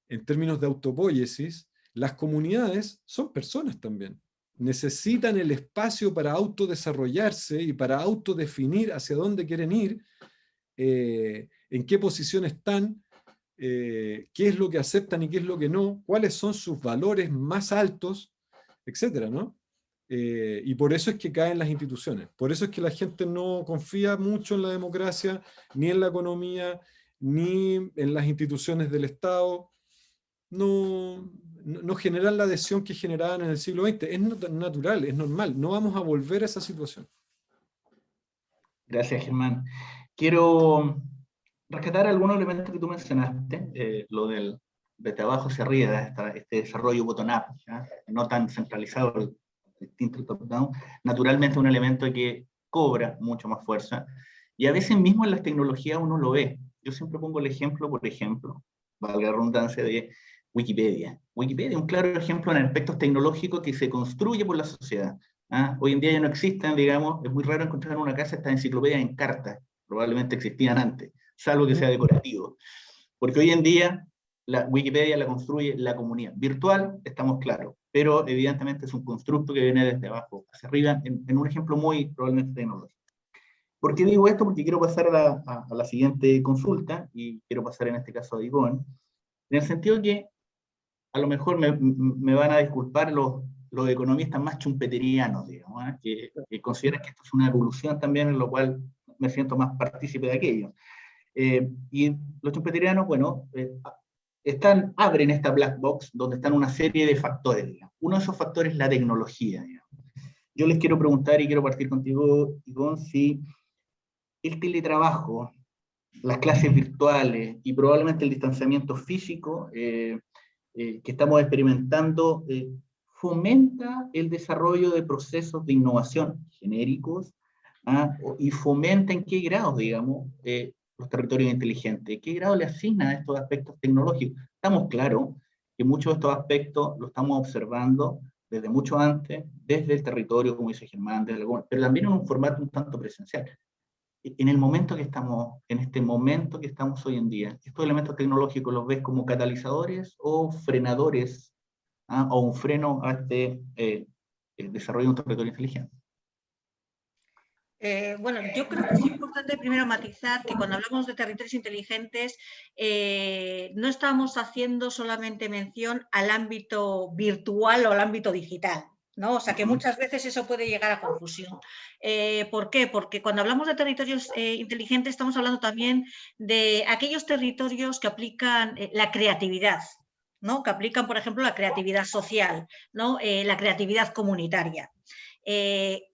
en términos de autopoiesis, las comunidades son personas también. Necesitan el espacio para autodesarrollarse y para autodefinir hacia dónde quieren ir, en qué posición están, qué es lo que aceptan y qué es lo que no, cuáles son sus valores más altos, etcétera, ¿no? Y por eso es que caen las instituciones. Por eso es que la gente no confía mucho en la democracia, ni en la economía, ni en las instituciones del Estado. No generan la adhesión que generaban en el siglo XX. Es natural, es normal. No vamos a volver a esa situación. Gracias, Germán. Quiero rescatar algunos elementos que tú mencionaste, lo del desde abajo hacia arriba, este desarrollo bottom-up, no tan centralizado, distinto top-down, naturalmente un elemento que cobra mucho más fuerza, y a veces mismo en las tecnologías uno lo ve. Yo siempre pongo el ejemplo, por ejemplo, valga la redundancia, de Wikipedia. Wikipedia es un claro ejemplo en aspectos tecnológicos que se construye por la sociedad. Hoy en día ya no existen, digamos, es muy raro encontrar en una casa estas enciclopedias en carta, probablemente existían antes, salvo que sea decorativo. Porque hoy en día la Wikipedia la construye la comunidad. Virtual, estamos claros, pero evidentemente es un constructo que viene desde abajo hacia arriba, en un ejemplo muy probablemente tecnológico. ¿Por qué digo esto? Porque quiero pasar a la siguiente consulta, y quiero pasar en este caso a Ivonne, en el sentido que a lo mejor me van a disculpar los economistas más chumpeterianos, digamos, que consideran que esto es una evolución también, en lo cual me siento más partícipe de aquello. Y los chumpeterianos, bueno, abren esta black box donde están una serie de factores, digamos. Uno de esos factores es la tecnología, digamos. Yo les quiero preguntar, y quiero partir contigo, Ivonne, si el teletrabajo, las clases virtuales y probablemente el distanciamiento físico que estamos experimentando fomenta el desarrollo de procesos de innovación genéricos, y fomenta en qué grado, digamos, los territorios inteligentes, qué grado le asigna a estos aspectos tecnológicos. Estamos claros que muchos de estos aspectos los estamos observando desde mucho antes, desde el territorio, como dice Germán, pero también en un formato un tanto presencial. En el momento que estamos, en este momento que estamos hoy en día, ¿estos elementos tecnológicos los ves como catalizadores o frenadores, o un freno a este desarrollo de un territorio inteligente? Bueno, yo creo que es importante primero matizar que cuando hablamos de territorios inteligentes no estamos haciendo solamente mención al ámbito virtual o al ámbito digital, ¿no? O sea, que muchas veces eso puede llegar a confusión. ¿Por qué? Porque cuando hablamos de territorios inteligentes estamos hablando también de aquellos territorios que aplican la creatividad, ¿no? Que aplican, por ejemplo, la creatividad social, ¿no? La creatividad comunitaria.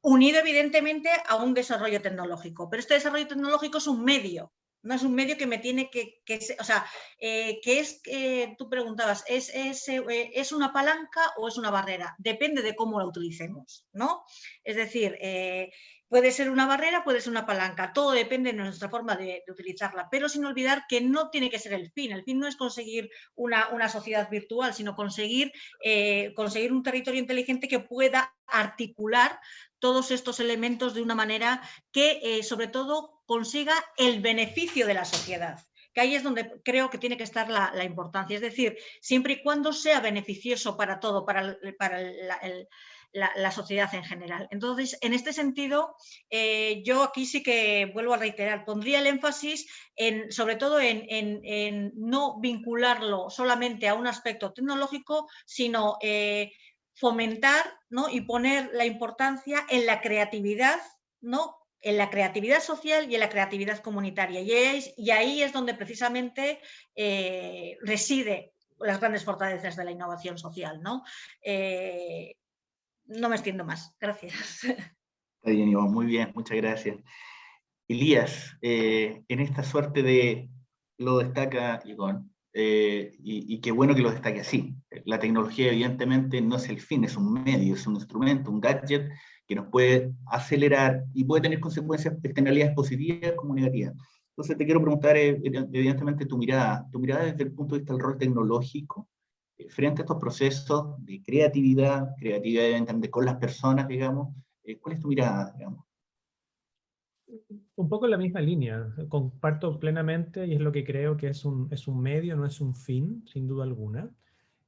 Unido evidentemente a un desarrollo tecnológico, pero este desarrollo tecnológico es un medio, no es un medio que me tiene o sea, que es, tú preguntabas, ¿es una palanca o es una barrera? Depende de cómo la utilicemos, ¿no? Es decir, puede ser una barrera, puede ser una palanca, todo depende de nuestra forma de utilizarla, pero sin olvidar que no tiene que ser el fin no es conseguir una sociedad virtual, sino conseguir un territorio inteligente que pueda articular todos estos elementos de una manera que sobre todo consiga el beneficio de la sociedad. Que ahí es donde creo que tiene que estar la importancia, es decir, siempre y cuando sea beneficioso para todo, para la sociedad en general. Entonces, en este sentido, yo aquí sí que vuelvo a reiterar, pondría el énfasis sobre todo en no vincularlo solamente a un aspecto tecnológico, sino fomentar, ¿no? Y poner la importancia en la creatividad, ¿no? En la creatividad social y en la creatividad comunitaria. Y ahí es donde precisamente reside las grandes fortalezas de la innovación social, ¿no? No me extiendo más. Gracias. Está bien, Iván, muy bien, muchas gracias. Elías, en esta suerte de lo destaca Iván, y qué bueno que lo destaque así. La tecnología evidentemente no es el fin, es un medio, es un instrumento, un gadget que nos puede acelerar y puede tener consecuencias, externalidades positivas como negativas. Entonces te quiero preguntar, evidentemente, tu mirada desde el punto de vista del rol tecnológico, frente a estos procesos de creatividad evidentemente con las personas, digamos. ¿Cuál es tu mirada, digamos? Un poco en la misma línea, comparto plenamente y es lo que creo que es un medio, no es un fin, sin duda alguna.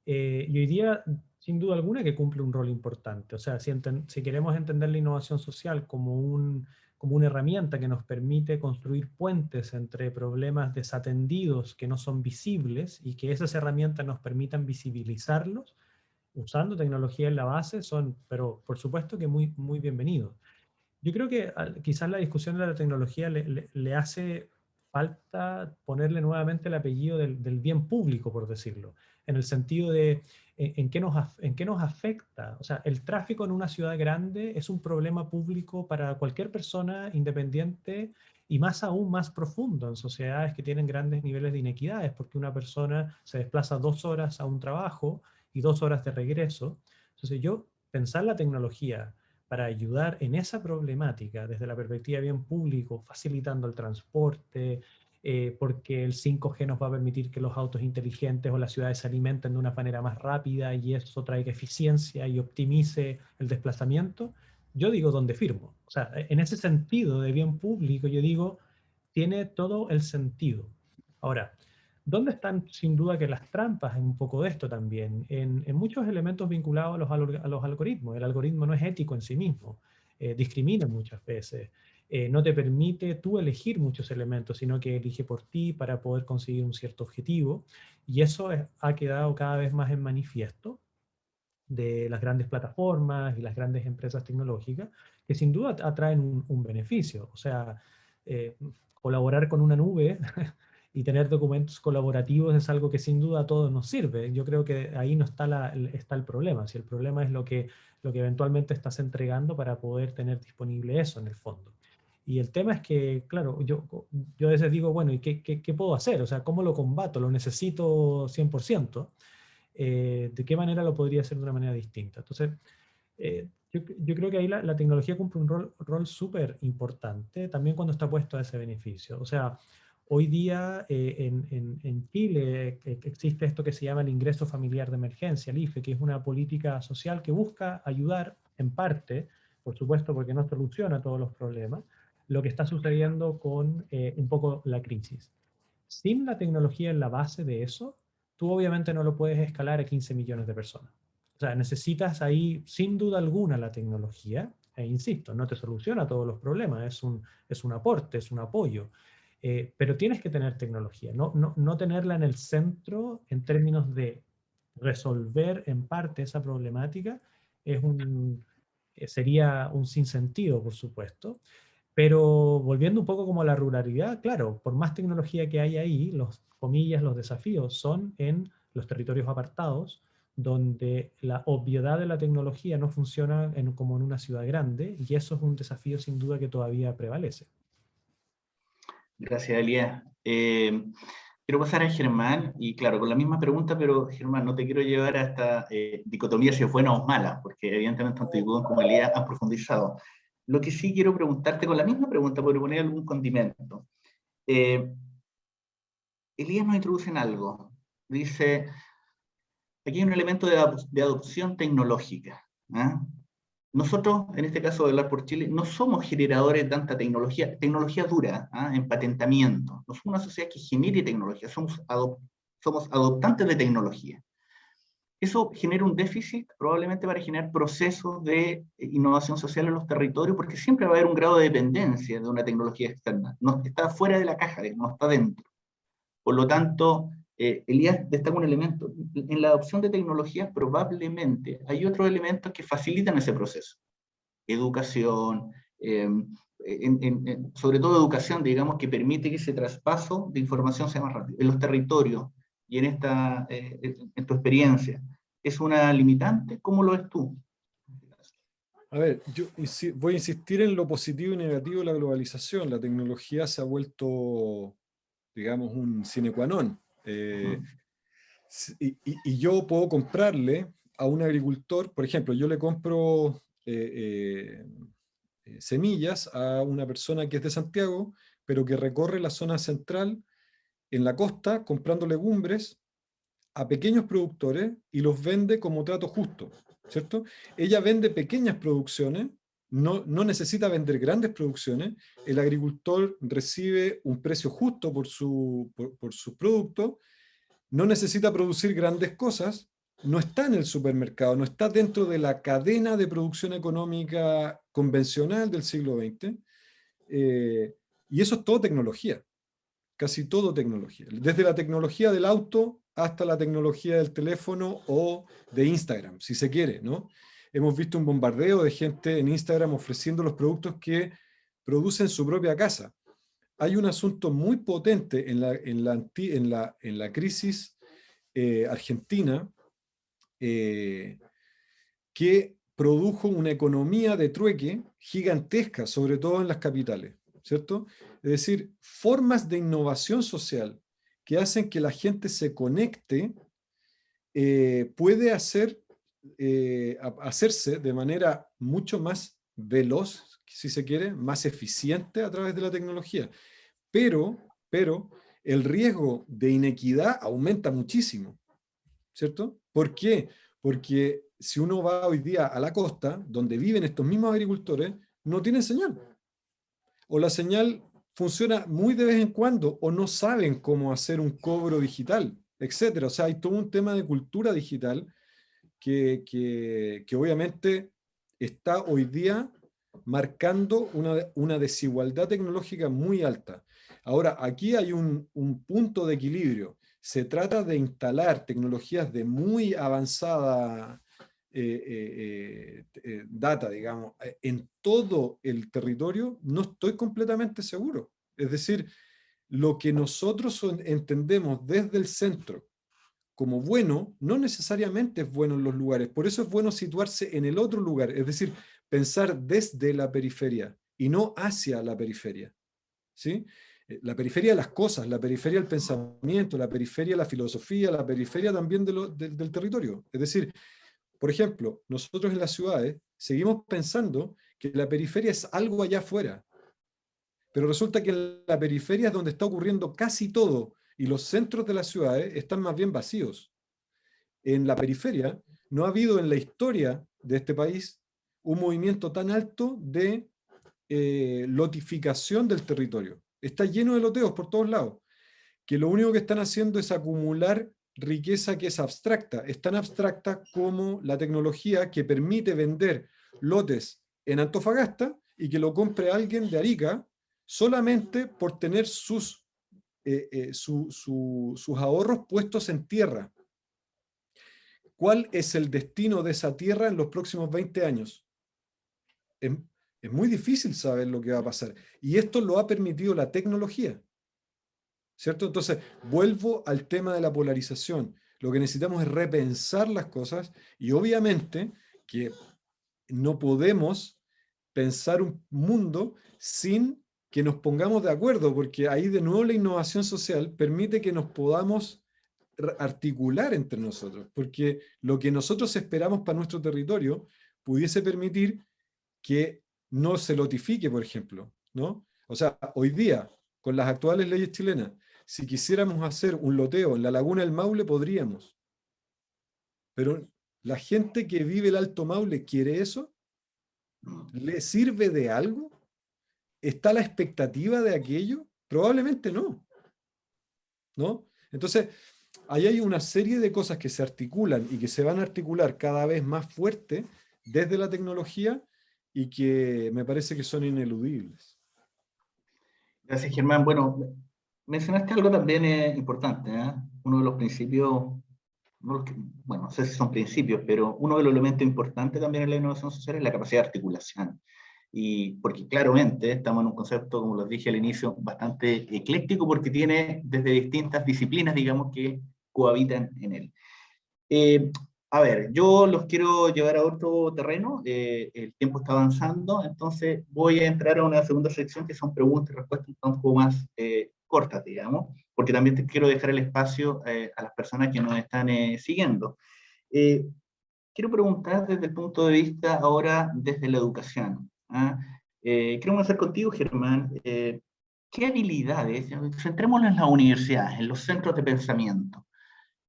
Y hoy día, sin duda alguna, que cumple un rol importante. O sea, si queremos entender la innovación social como una herramienta que nos permite construir puentes entre problemas desatendidos que no son visibles y que esas herramientas nos permitan visibilizarlos, usando tecnología en la base, pero por supuesto que muy, muy bienvenidos. Yo creo que quizás la discusión de la tecnología le hace falta ponerle nuevamente el apellido del bien público, por decirlo, en el sentido de en qué nos afecta. O sea, el tráfico en una ciudad grande es un problema público para cualquier persona independiente y más aún más profundo en sociedades que tienen grandes niveles de inequidades, porque una persona se desplaza 2 horas a un trabajo y 2 horas de regreso. Entonces pensar la tecnología para ayudar en esa problemática desde la perspectiva bien público, facilitando el transporte, porque el 5G nos va a permitir que los autos inteligentes o las ciudades se alimenten de una manera más rápida y eso traiga eficiencia y optimice el desplazamiento. Yo digo donde firmo. O sea, en ese sentido de bien público, yo digo, tiene todo el sentido. Ahora, ¿dónde están sin duda que las trampas en un poco de esto también? En muchos elementos vinculados a los algoritmos. El algoritmo no es ético en sí mismo, discrimina muchas veces, no te permite tú elegir muchos elementos, sino que elige por ti para poder conseguir un cierto objetivo. Y eso ha quedado cada vez más en manifiesto de las grandes plataformas y las grandes empresas tecnológicas, que sin duda atraen un beneficio. O sea, colaborar con una nube y tener documentos colaborativos es algo que sin duda a todos nos sirve. Yo creo que ahí no está, está el problema. Si el problema es lo que eventualmente estás entregando para poder tener disponible eso en el fondo. Y el tema es que, claro, yo a veces digo, bueno, ¿y qué puedo hacer? O sea, ¿cómo lo combato? ¿Lo necesito 100%? ¿De qué manera lo podría hacer de una manera distinta? Entonces, yo creo que ahí la tecnología cumple un rol súper importante, también cuando está puesto a ese beneficio. O sea, hoy día en Chile existe esto que se llama el ingreso familiar de emergencia, el IFE, que es una política social que busca ayudar en parte, por supuesto porque no soluciona todos los problemas, lo que está sucediendo con un poco la crisis. Sin la tecnología en la base de eso, tú obviamente no lo puedes escalar a 15 millones de personas. O sea, necesitas ahí, sin duda alguna, la tecnología, e insisto, no te soluciona todos los problemas, es un aporte, es un apoyo, pero tienes que tener tecnología, no tenerla en el centro en términos de resolver en parte esa problemática, sería un sinsentido, por supuesto. Pero volviendo un poco como a la ruralidad, claro, por más tecnología que hay ahí, los comillas, los desafíos son en los territorios apartados, donde la obviedad de la tecnología no funciona como en una ciudad grande, y eso es un desafío sin duda que todavía prevalece. Gracias, Elías. Quiero pasar a Germán, y claro, con la misma pregunta, pero Germán, no te quiero llevar a esta dicotomía si es buena o mala, porque evidentemente tanto Icudón como Elías han profundizado. Lo que sí quiero preguntarte con la misma pregunta, por poner algún condimento. Elías nos introduce en algo. Dice, aquí hay un elemento de adopción tecnológica. ¿Eh? Nosotros, en este caso de Hablar por Chile, no somos generadores de tanta tecnología dura, en patentamiento. No somos una sociedad que genere tecnología, somos adoptantes de tecnología. Eso genera un déficit probablemente para generar procesos de innovación social en los territorios, porque siempre va a haber un grado de dependencia de una tecnología externa. No está fuera de la caja, no está dentro. Por lo tanto, Elías destaca un elemento. En la adopción de tecnologías probablemente hay otros elementos que facilitan ese proceso. Educación, sobre todo educación, digamos, que permite que ese traspaso de información sea más rápido. En los territorios y en tu experiencia, ¿es una limitante? ¿Cómo lo ves tú? A ver, yo voy a insistir en lo positivo y negativo de la globalización. La tecnología se ha vuelto, digamos, un sine qua non. Y yo puedo comprarle a un agricultor, por ejemplo, yo le compro semillas a una persona que es de Santiago, pero que recorre la zona central en la costa comprando legumbres a pequeños productores y los vende como trato justo, ¿cierto? Ella vende pequeñas producciones, no necesita vender grandes producciones, el agricultor recibe un precio justo por su producto, no necesita producir grandes cosas, no está en el supermercado, no está dentro de la cadena de producción económica convencional del siglo XX, y eso es todo tecnología, casi todo tecnología, desde la tecnología del auto hasta la tecnología del teléfono o de Instagram, si se quiere, ¿no? Hemos visto un bombardeo de gente en Instagram ofreciendo los productos que producen en su propia casa. Hay un asunto muy potente en la crisis argentina que produjo una economía de trueque gigantesca, sobre todo en las capitales, ¿cierto? Es decir, formas de innovación social que hacen que la gente se conecte, puede hacerse de manera mucho más veloz, si se quiere, más eficiente a través de la tecnología. Pero el riesgo de inequidad aumenta muchísimo, ¿cierto? ¿Por qué? Porque si uno va hoy día a la costa, donde viven estos mismos agricultores, no tienen señal. O la señal funciona muy de vez en cuando, o no saben cómo hacer un cobro digital, etc. O sea, hay todo un tema de cultura digital que obviamente está hoy día marcando una desigualdad tecnológica muy alta. Ahora, aquí hay un punto de equilibrio. Se trata de instalar tecnologías de muy avanzada data, digamos, en todo el territorio. No estoy completamente seguro. Es decir, lo que nosotros entendemos desde el centro como bueno, no necesariamente es bueno en los lugares. Por eso es bueno situarse en el otro lugar, es decir, pensar desde la periferia y no hacia la periferia. ¿Sí? La periferia de las cosas, la periferia del pensamiento, la periferia de la filosofía, la periferia también del territorio. Es decir, por ejemplo, nosotros en las ciudades seguimos pensando que la periferia es algo allá afuera, pero resulta que en la periferia es donde está ocurriendo casi todo, y los centros de las ciudades están más bien vacíos. En la periferia no ha habido en la historia de este país un movimiento tan alto de lotificación del territorio. Está lleno de loteos por todos lados, que lo único que están haciendo es acumular riqueza que es abstracta. Es tan abstracta como la tecnología que permite vender lotes en Antofagasta y que lo compre alguien de Arica solamente por tener sus ahorros puestos en tierra. ¿Cuál es el destino de esa tierra en los próximos 20 años? Es muy difícil saber lo que va a pasar. Y esto lo ha permitido la tecnología, ¿cierto? Entonces, vuelvo al tema de la polarización. Lo que necesitamos es repensar las cosas, y obviamente que no podemos pensar un mundo sin que nos pongamos de acuerdo, porque ahí de nuevo la innovación social permite que nos podamos articular entre nosotros, porque lo que nosotros esperamos para nuestro territorio pudiese permitir que no se lotifique, por ejemplo, ¿no? O sea, hoy día, con las actuales leyes chilenas, si quisiéramos hacer un loteo en la laguna del Maule, podríamos. Pero la gente que vive el Alto Maule, ¿quiere eso? ¿Le sirve de algo? ¿Está la expectativa de aquello? Probablemente no, ¿no? Entonces, ahí hay una serie de cosas que se articulan y que se van a articular cada vez más fuerte desde la tecnología y que me parece que son ineludibles. Gracias, Germán. Bueno, mencionaste algo también importante, ¿eh? Uno de los principios, bueno, no sé si son principios, pero uno de los elementos importantes también en la innovación social es la capacidad de articulación. Y porque claramente estamos en un concepto, como les dije al inicio, bastante ecléctico, porque tiene desde distintas disciplinas, digamos, que cohabitan en él. A ver, yo los quiero llevar a otro terreno, el tiempo está avanzando, entonces voy a entrar a una segunda sección que son preguntas y respuestas un poco más cortas, digamos, porque también te quiero dejar el espacio a las personas que nos están siguiendo. Quiero preguntar desde el punto de vista ahora desde la educación. Quiero comenzar contigo, Germán. ¿Qué habilidades, centrémonos en las universidades, en los centros de pensamiento?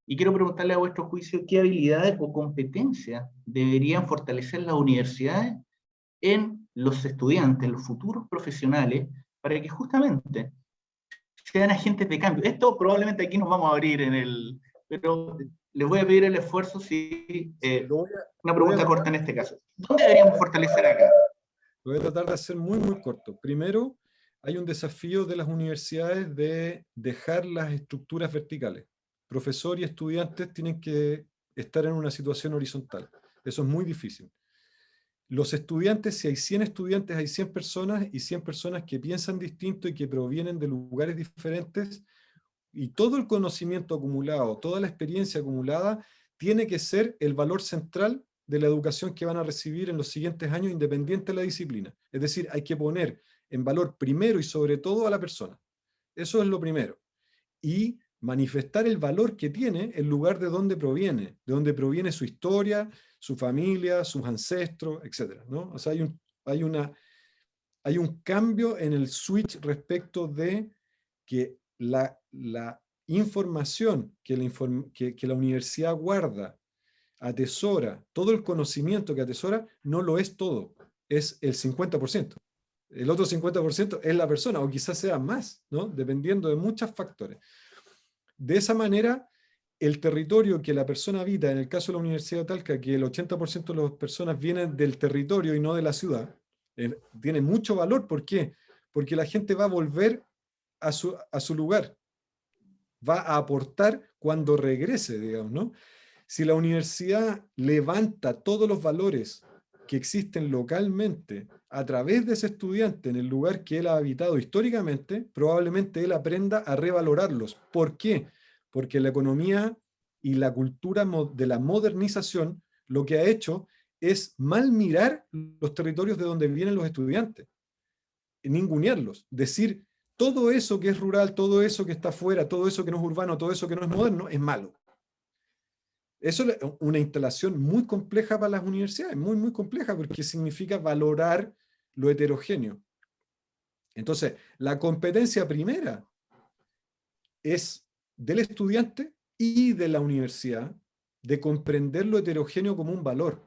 Y quiero preguntarle a vuestro juicio qué habilidades o competencias deberían fortalecer las universidades en los estudiantes, los futuros profesionales, para que justamente sean agentes de cambio. Esto probablemente aquí nos vamos a abrir pero les voy a pedir el esfuerzo si una pregunta corta en este caso. ¿Dónde deberíamos fortalecer acá? Voy a tratar de hacer muy, muy corto. Primero, hay un desafío de las universidades de dejar las estructuras verticales. Profesor y estudiantes tienen que estar en una situación horizontal. Eso es muy difícil. Los estudiantes, si hay 100 estudiantes, hay 100 personas, y 100 personas que piensan distinto y que provienen de lugares diferentes, y todo el conocimiento acumulado, toda la experiencia acumulada, tiene que ser el valor central de la educación que van a recibir en los siguientes años, independiente de la disciplina. Es decir, hay que poner en valor primero y sobre todo a la persona. Eso es lo primero. Y manifestar el valor que tiene el lugar de donde proviene su historia, su familia, sus ancestros, etc., ¿no? O sea, hay un cambio en el switch respecto de que la información que la universidad guarda, atesora, todo el conocimiento que atesora, no lo es todo, es el 50%. El otro 50% es la persona, o quizás sea más, ¿no? Dependiendo de muchos factores. De esa manera, el territorio que la persona habita, en el caso de la Universidad de Talca, que el 80% de las personas vienen del territorio y no de la ciudad, tiene mucho valor. ¿Por qué? Porque la gente va a volver a su lugar, va a aportar cuando regrese, digamos, ¿no? Si la universidad levanta todos los valores que existen localmente a través de ese estudiante en el lugar que él ha habitado históricamente, probablemente él aprenda a revalorarlos. ¿Por qué? Porque la economía y la cultura de la modernización lo que ha hecho es mal mirar los territorios de donde vienen los estudiantes, ningunearlos, decir todo eso que es rural, todo eso que está afuera, todo eso que no es urbano, todo eso que no es moderno, es malo. Eso es una instalación muy compleja para las universidades, muy, muy compleja, porque significa valorar lo heterogéneo. Entonces, la competencia primera es del estudiante y de la universidad de comprender lo heterogéneo como un valor.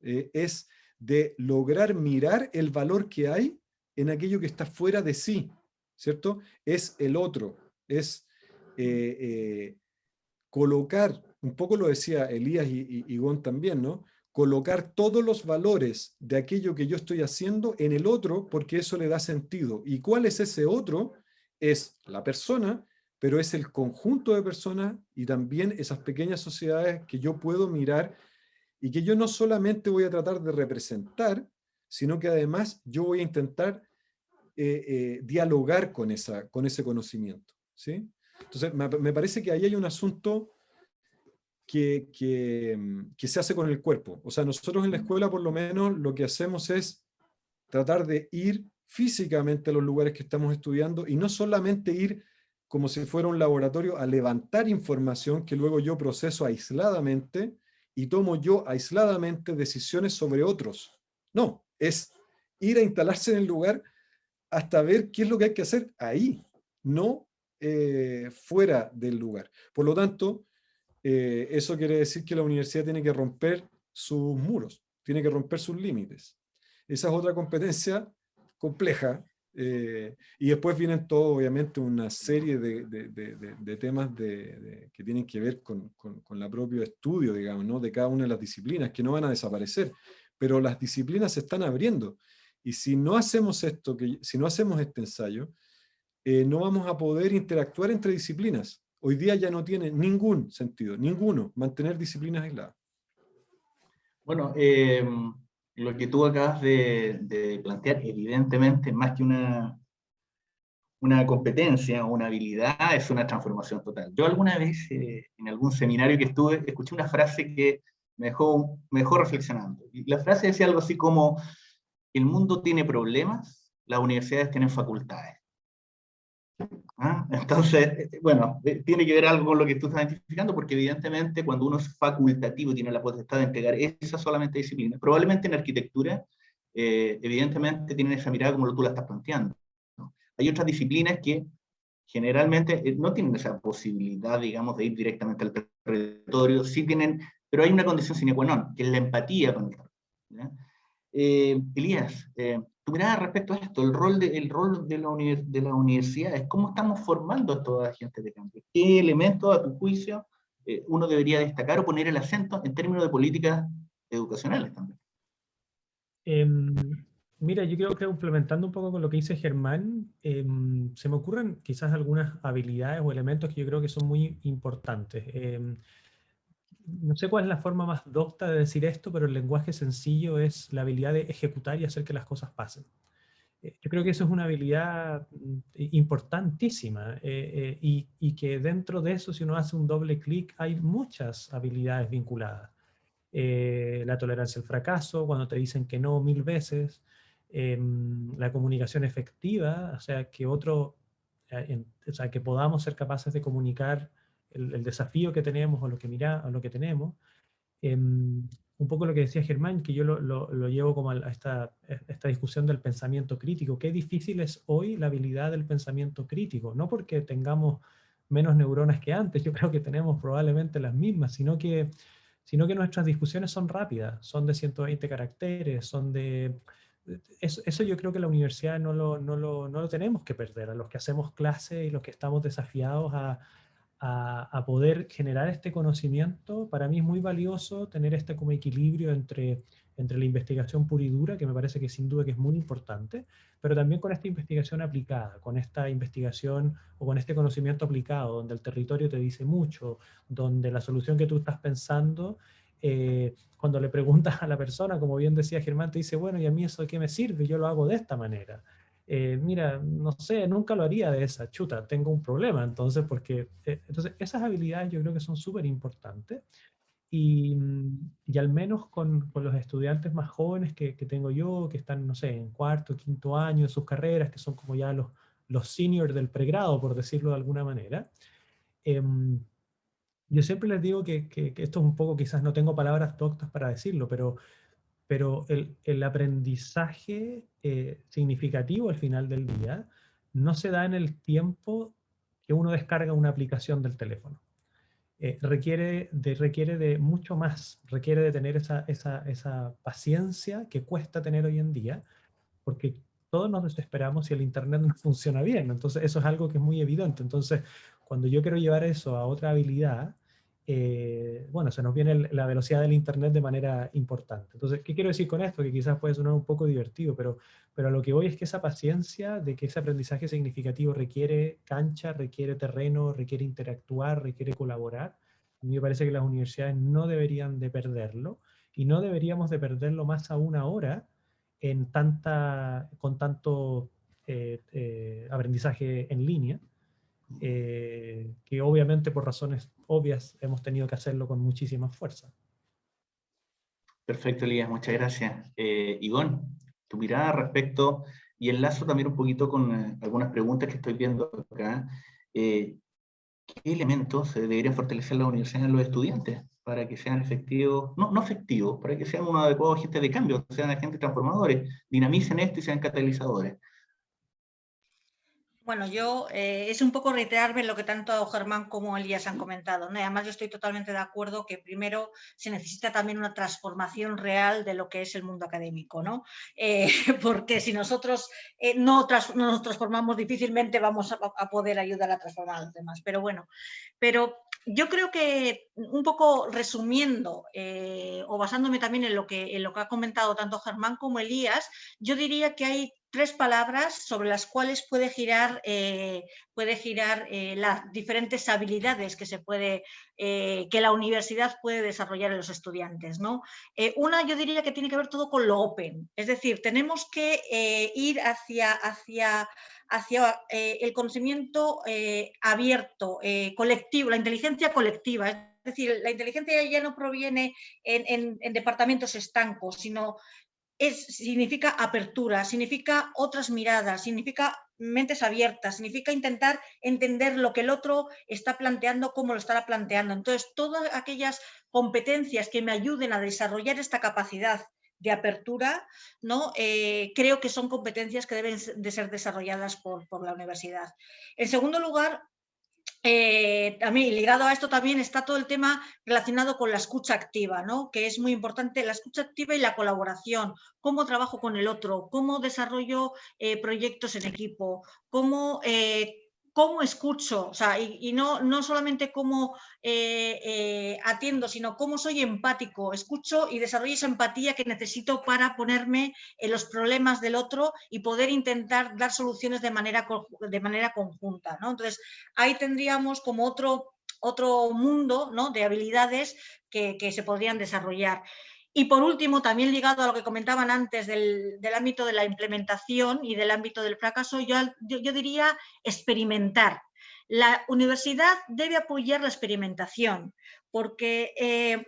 Es de lograr mirar el valor que hay en aquello que está fuera de sí, ¿cierto? Es el otro, es colocar, un poco lo decía Elías y Gon también, ¿no? Colocar todos los valores de aquello que yo estoy haciendo en el otro, porque eso le da sentido. ¿Y cuál es ese otro? Es la persona, pero es el conjunto de personas y también esas pequeñas sociedades que yo puedo mirar y que yo no solamente voy a tratar de representar, sino que además yo voy a intentar dialogar con ese conocimiento, ¿sí? Entonces, me parece que ahí hay un asunto que se hace con el cuerpo. O sea, nosotros en la escuela por lo menos lo que hacemos es tratar de ir físicamente a los lugares que estamos estudiando y no solamente ir como si fuera un laboratorio a levantar información que luego yo proceso aisladamente y tomo yo aisladamente decisiones sobre otros. No, es ir a instalarse en el lugar hasta ver qué es lo que hay que hacer ahí, no fuera del lugar. Por lo tanto, eso quiere decir que la universidad tiene que romper sus muros, tiene que romper sus límites. Esa es otra competencia compleja, y después vienen todo, obviamente, una serie de temas que tienen que ver con el propio estudio, digamos, ¿no? De cada una de las disciplinas, que no van a desaparecer, pero las disciplinas se están abriendo. Y si no hacemos esto, si no hacemos este ensayo, no vamos a poder interactuar entre disciplinas. Hoy día ya no tiene ningún sentido, ninguno, mantener disciplinas aisladas. Bueno, lo que tú acabas de plantear, evidentemente, más que una competencia o una habilidad, es una transformación total. Yo alguna vez, en algún seminario que estuve, escuché una frase que me dejó reflexionando. Y la frase decía algo así como: el mundo tiene problemas, las universidades tienen facultades. ¿Ah? Entonces, bueno, tiene que ver algo con lo que tú estás identificando, porque evidentemente cuando uno es facultativo y tiene la potestad de entregar esa solamente disciplina, probablemente en arquitectura, evidentemente tienen esa mirada como tú la estás planteando, ¿no? Hay otras disciplinas que generalmente no tienen esa posibilidad, digamos, de ir directamente al territorio, sí tienen, pero hay una condición sine qua non, que es la empatía con el territorio, ¿ya? Elías, tu mirada respecto a esto, el rol de la universidad, es cómo estamos formando a toda la gente de cambio. ¿Qué elementos, a tu juicio, uno debería destacar o poner el acento en términos de políticas educacionales también? Mira, yo creo que complementando un poco con lo que dice Germán, se me ocurren quizás algunas habilidades o elementos que yo creo que son muy importantes. No sé cuál es la forma más docta de decir esto, pero el lenguaje sencillo es la habilidad de ejecutar y hacer que las cosas pasen. Yo creo que eso es una habilidad importantísima, y que dentro de eso, si uno hace un doble clic, hay muchas habilidades vinculadas. La tolerancia al fracaso, cuando te dicen que no 1000 veces, la comunicación efectiva, o sea, o sea, que podamos ser capaces de comunicar el desafío que tenemos o lo que tenemos. Un poco lo que decía Germán, que yo lo llevo como a esta discusión del pensamiento crítico. Qué difícil es hoy la habilidad del pensamiento crítico, no porque tengamos menos neuronas que antes, yo creo que tenemos probablemente las mismas, sino que nuestras discusiones son rápidas, son de 120 caracteres, eso yo creo que la universidad no lo tenemos que perder, a los que hacemos clase y los que estamos desafiados a poder generar este conocimiento. Para mí es muy valioso tener este como equilibrio entre la investigación pura y dura, que me parece que sin duda que es muy importante, pero también con esta investigación aplicada, con esta investigación o con este conocimiento aplicado, donde el territorio te dice mucho, donde la solución que tú estás pensando cuando le preguntas a la persona, como bien decía Germán, te dice, bueno, ¿y a mí eso de qué me sirve? Yo lo hago de esta manera. Mira, no sé, nunca lo haría de esa, chuta, tengo un problema, entonces, entonces esas habilidades yo creo que son súper importantes. Y al menos con los estudiantes más jóvenes que tengo yo, que están, no sé, en cuarto, quinto año de sus carreras, que son como ya los seniors del pregrado, por decirlo de alguna manera, yo siempre les digo que esto es un poco, quizás no tengo palabras doctas para decirlo, pero el aprendizaje significativo al final del día no se da en el tiempo que uno descarga una aplicación del teléfono. Requiere de mucho más, requiere de tener esa paciencia que cuesta tener hoy en día, porque todos nos desesperamos si el Internet no funciona bien. Entonces, eso es algo que es muy evidente. Entonces, cuando yo quiero llevar eso a otra habilidad, bueno, se nos viene la velocidad del Internet de manera importante. Entonces, ¿qué quiero decir con esto? Que quizás puede sonar un poco divertido, pero a lo que voy es que esa paciencia de que ese aprendizaje significativo requiere cancha, requiere terreno, requiere interactuar, requiere colaborar. A mí me parece que las universidades no deberían de perderlo, y no deberíamos de perderlo más aún ahora con tanto aprendizaje en línea, que obviamente por razones obvias hemos tenido que hacerlo con muchísima fuerza. Perfecto, Elías, muchas gracias. Igón, tu mirada respecto, y enlazo también un poquito con algunas preguntas que estoy viendo acá. ¿Qué elementos deberían fortalecer la universidad en los estudiantes para que sean efectivos, no efectivos, para que sean unos adecuados agentes de cambio, sean agentes transformadores, dinamicen esto y sean catalizadores? Bueno, yo es un poco reiterarme lo que tanto Germán como Elías han comentado, ¿no? Y además yo estoy totalmente de acuerdo que primero se necesita también una transformación real de lo que es el mundo académico, ¿no? Porque si nosotros no nos transformamos, difícilmente vamos a poder ayudar a transformar a los demás. Pero bueno, yo creo que un poco resumiendo o basándome también en lo que ha comentado tanto Germán como Elías, yo diría que hay 3 palabras sobre las cuales puede girar las diferentes habilidades que la universidad puede desarrollar en los estudiantes, ¿no? Una, yo diría que tiene que ver todo con lo open, es decir, tenemos que ir hacia el conocimiento abierto, colectivo, la inteligencia colectiva. Es decir, la inteligencia ya no proviene en departamentos estancos, sino significa apertura, significa otras miradas, significa mentes abiertas, significa intentar entender lo que el otro está planteando, cómo lo estará planteando. Entonces, todas aquellas competencias que me ayuden a desarrollar esta capacidad de apertura, ¿no? Creo que son competencias que deben de ser desarrolladas por la universidad. En segundo lugar, también ligado a esto también está todo el tema relacionado con la escucha activa, ¿no? Que es muy importante la escucha activa y la colaboración, cómo trabajo con el otro, cómo desarrollo proyectos en equipo, cómo escucho, o sea, y no solamente cómo atiendo, sino cómo soy empático, escucho y desarrollo esa empatía que necesito para ponerme en los problemas del otro y poder intentar dar soluciones de manera conjunta, ¿no? Entonces, ahí tendríamos como otro mundo, ¿no?, de habilidades que se podrían desarrollar. Y por último, también ligado a lo que comentaban antes del ámbito de la implementación y del ámbito del fracaso, yo diría experimentar. La universidad debe apoyar la experimentación, porque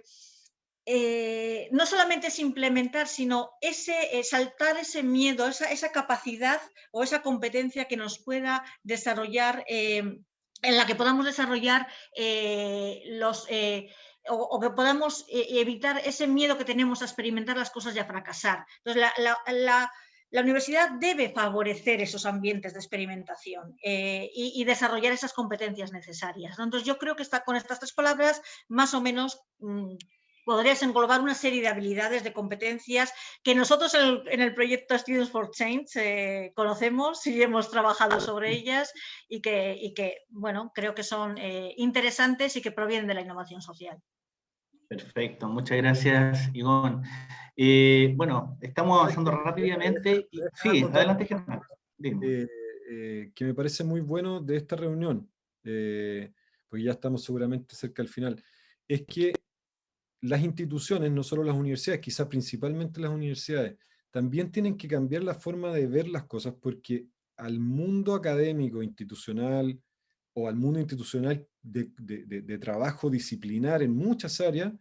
no solamente es implementar, sino saltar ese miedo, esa capacidad o esa competencia que nos pueda desarrollar, en la que podamos desarrollar o que podamos evitar ese miedo que tenemos a experimentar las cosas y a fracasar. Entonces, la universidad debe favorecer esos ambientes de experimentación y desarrollar esas competencias necesarias, ¿no? Entonces, yo creo que con estas 3 palabras, más o menos, podrías englobar una serie de habilidades, de competencias que nosotros en el proyecto Students for Change conocemos y hemos trabajado sobre ellas y que bueno, creo que son interesantes y que provienen de la innovación social. Perfecto, muchas gracias, Igón. Bueno, estamos avanzando rápidamente. Sí, adelante, Germán. Que me parece muy bueno de esta reunión, porque ya estamos seguramente cerca del final, es que las instituciones, no solo las universidades, quizás principalmente las universidades, también tienen que cambiar la forma de ver las cosas, porque al mundo académico, institucional, o al mundo institucional de trabajo disciplinar en muchas áreas,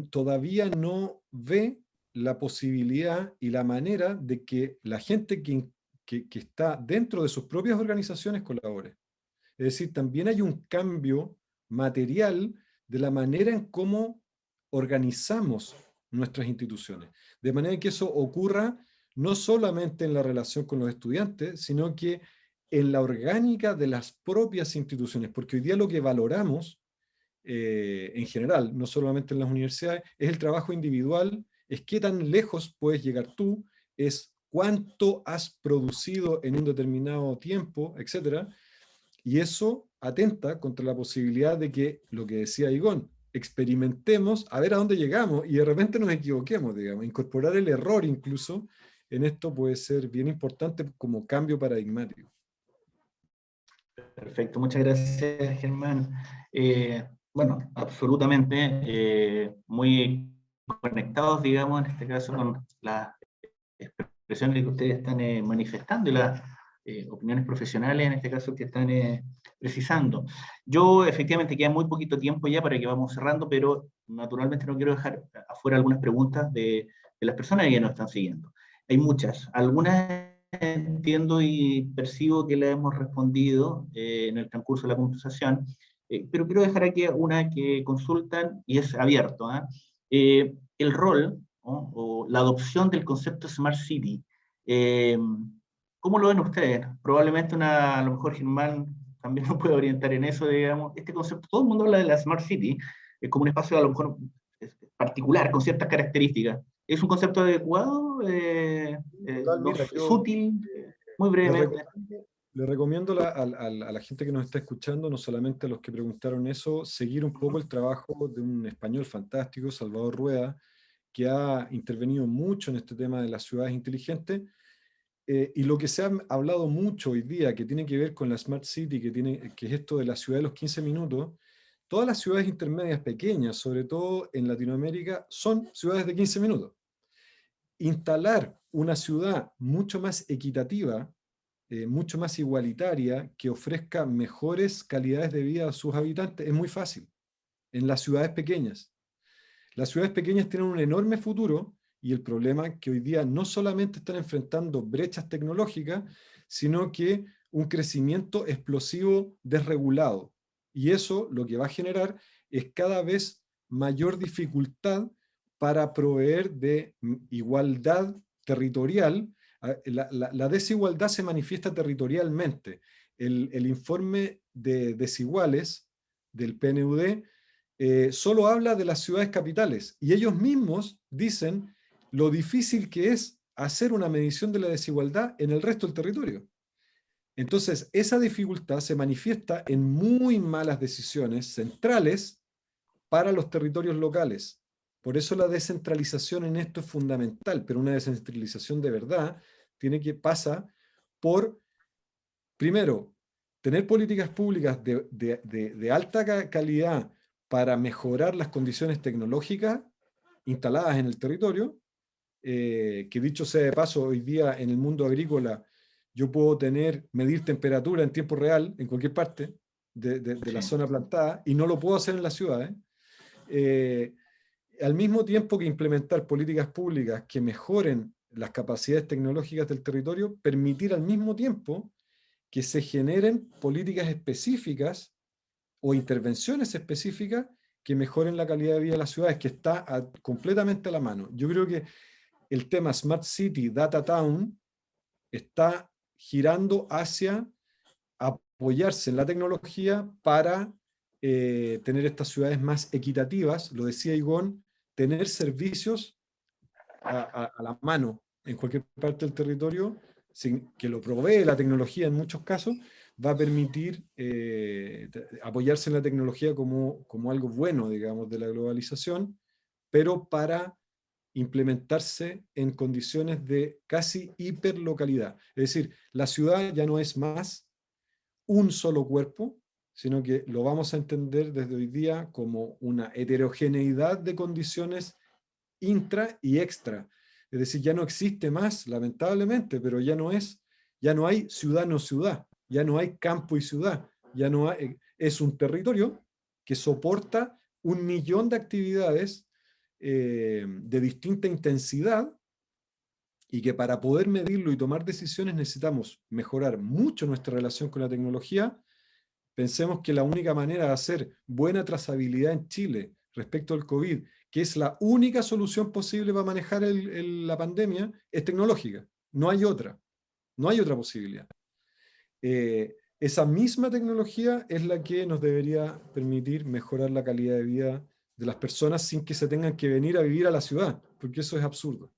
todavía no ve la posibilidad y la manera de que la gente que está dentro de sus propias organizaciones colabore. Es decir, también hay un cambio material de la manera en cómo organizamos nuestras instituciones. De manera que eso ocurra no solamente en la relación con los estudiantes, sino que en la orgánica de las propias instituciones, porque hoy día lo que valoramos en general, no solamente en las universidades, es el trabajo individual, es qué tan lejos puedes llegar tú, es cuánto has producido en un determinado tiempo, etc. Y eso atenta contra la posibilidad de que, lo que decía Igón, experimentemos a ver a dónde llegamos y de repente nos equivoquemos, digamos. Incorporar el error incluso en esto puede ser bien importante como cambio paradigmático. Perfecto, muchas gracias, Germán. Bueno, absolutamente, muy conectados, digamos, en este caso con las expresiones que ustedes están manifestando y las opiniones profesionales, en este caso, que están precisando. Yo, efectivamente, queda muy poquito tiempo ya para que vamos cerrando, pero naturalmente no quiero dejar afuera algunas preguntas de las personas que nos están siguiendo. Hay muchas, algunas entiendo y percibo que la hemos respondido en el transcurso de la conversación, pero quiero dejar aquí una que consultan y es abierto. El rol, ¿no?, o la adopción del concepto Smart City. ¿Cómo lo ven ustedes? Probablemente a lo mejor Germán también nos puede orientar en eso, digamos. Este concepto, todo el mundo habla de la Smart City, como un espacio a lo mejor particular, con ciertas características. ¿Es un concepto adecuado? ¿Es útil? Muy brevemente. Le recomiendo a la gente que nos está escuchando, no solamente a los que preguntaron eso, seguir un poco el trabajo de un español fantástico, Salvador Rueda, que ha intervenido mucho en este tema de las ciudades inteligentes. Y lo que se ha hablado mucho hoy día, que tiene que ver con la Smart City, que es esto de la ciudad de los 15 minutos, todas las ciudades intermedias pequeñas, sobre todo en Latinoamérica, son ciudades de 15 minutos. Instalar una ciudad mucho más equitativa, mucho más igualitaria, que ofrezca mejores calidades de vida a sus habitantes, es muy fácil, en las ciudades pequeñas. Las ciudades pequeñas tienen un enorme futuro, y el problema es que hoy día no solamente están enfrentando brechas tecnológicas, sino que un crecimiento explosivo desregulado. Y eso lo que va a generar es cada vez mayor dificultad para proveer de igualdad territorial. La desigualdad se manifiesta territorialmente. El informe de desiguales del PNUD solo habla de las ciudades capitales, y ellos mismos dicen lo difícil que es hacer una medición de la desigualdad en el resto del territorio. Entonces, esa dificultad se manifiesta en muy malas decisiones centrales para los territorios locales. Por eso la descentralización en esto es fundamental, pero una descentralización de verdad pasa por, primero, tener políticas públicas de alta calidad para mejorar las condiciones tecnológicas instaladas en el territorio, que dicho sea de paso, hoy día en el mundo agrícola yo puedo medir temperatura en tiempo real en cualquier parte de la zona plantada, y no lo puedo hacer en las ciudades. Al mismo tiempo que implementar políticas públicas que mejoren las capacidades tecnológicas del territorio, permitir al mismo tiempo que se generen políticas específicas o intervenciones específicas que mejoren la calidad de vida de las ciudades, que está completamente a la mano. Yo creo que el tema Smart City, Data Town, está girando hacia apoyarse en la tecnología para tener estas ciudades más equitativas, lo decía Igón, tener servicios a la mano en cualquier parte del territorio, que lo provee la tecnología en muchos casos, va a permitir apoyarse en la tecnología como algo bueno, digamos, de la globalización, pero para implementarse en condiciones de casi hiperlocalidad. Es decir, la ciudad ya no es más un solo cuerpo, sino que lo vamos a entender desde hoy día como una heterogeneidad de condiciones intra y extra. Es decir, ya no existe más, lamentablemente, pero ya no hay ciudad no ciudad, ya no hay campo y ciudad, ya no hay, es un territorio que soporta 1 millón de actividades de distinta intensidad, y que para poder medirlo y tomar decisiones necesitamos mejorar mucho nuestra relación con la tecnología. Pensemos que la única manera de hacer buena trazabilidad en Chile respecto al COVID, que es la única solución posible para manejar la pandemia, es tecnológica. No hay otra posibilidad. Esa misma tecnología es la que nos debería permitir mejorar la calidad de vida de las personas sin que se tengan que venir a vivir a la ciudad, porque eso es absurdo.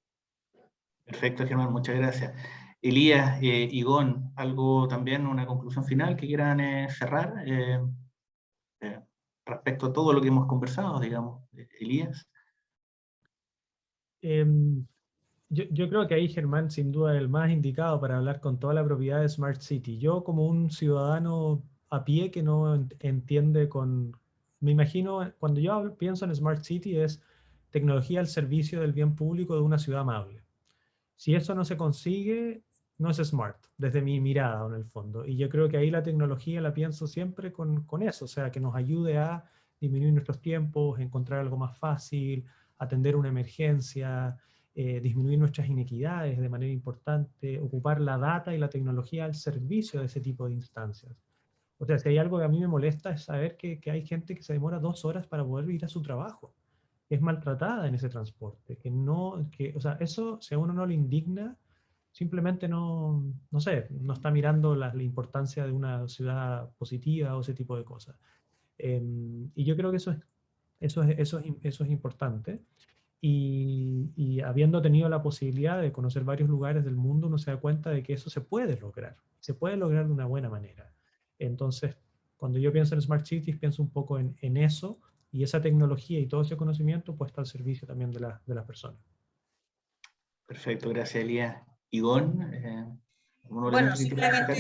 Perfecto, Germán, muchas gracias. Elías, Igón, algo también, una conclusión final que quieran cerrar respecto a todo lo que hemos conversado, digamos. Elías. Yo creo que ahí Germán sin duda es el más indicado para hablar con toda la propiedad de Smart City. Yo como un ciudadano a pie que no entiende me imagino, cuando yo pienso en Smart City es tecnología al servicio del bien público de una ciudad amable. Si eso no se consigue, no es smart, desde mi mirada en el fondo. Y yo creo que ahí la tecnología la pienso siempre con eso, o sea, que nos ayude a disminuir nuestros tiempos, encontrar algo más fácil, atender una emergencia, disminuir nuestras inequidades de manera importante, ocupar la data y la tecnología al servicio de ese tipo de instancias. O sea, si hay algo que a mí me molesta es saber que hay gente que se demora 2 horas para poder ir a su trabajo. Es maltratada en ese transporte, o sea, eso, si a uno no le indigna, simplemente no sé, no está mirando la importancia de una ciudad positiva o ese tipo de cosas. Y yo creo que eso es importante. Y habiendo tenido la posibilidad de conocer varios lugares del mundo, uno se da cuenta de que eso se puede lograr de una buena manera. Entonces, cuando yo pienso en Smart Cities, pienso un poco en eso, y esa tecnología y todo ese conocimiento puesto al servicio también de las personas. Perfecto, gracias, Elías. Igón, bueno, simplemente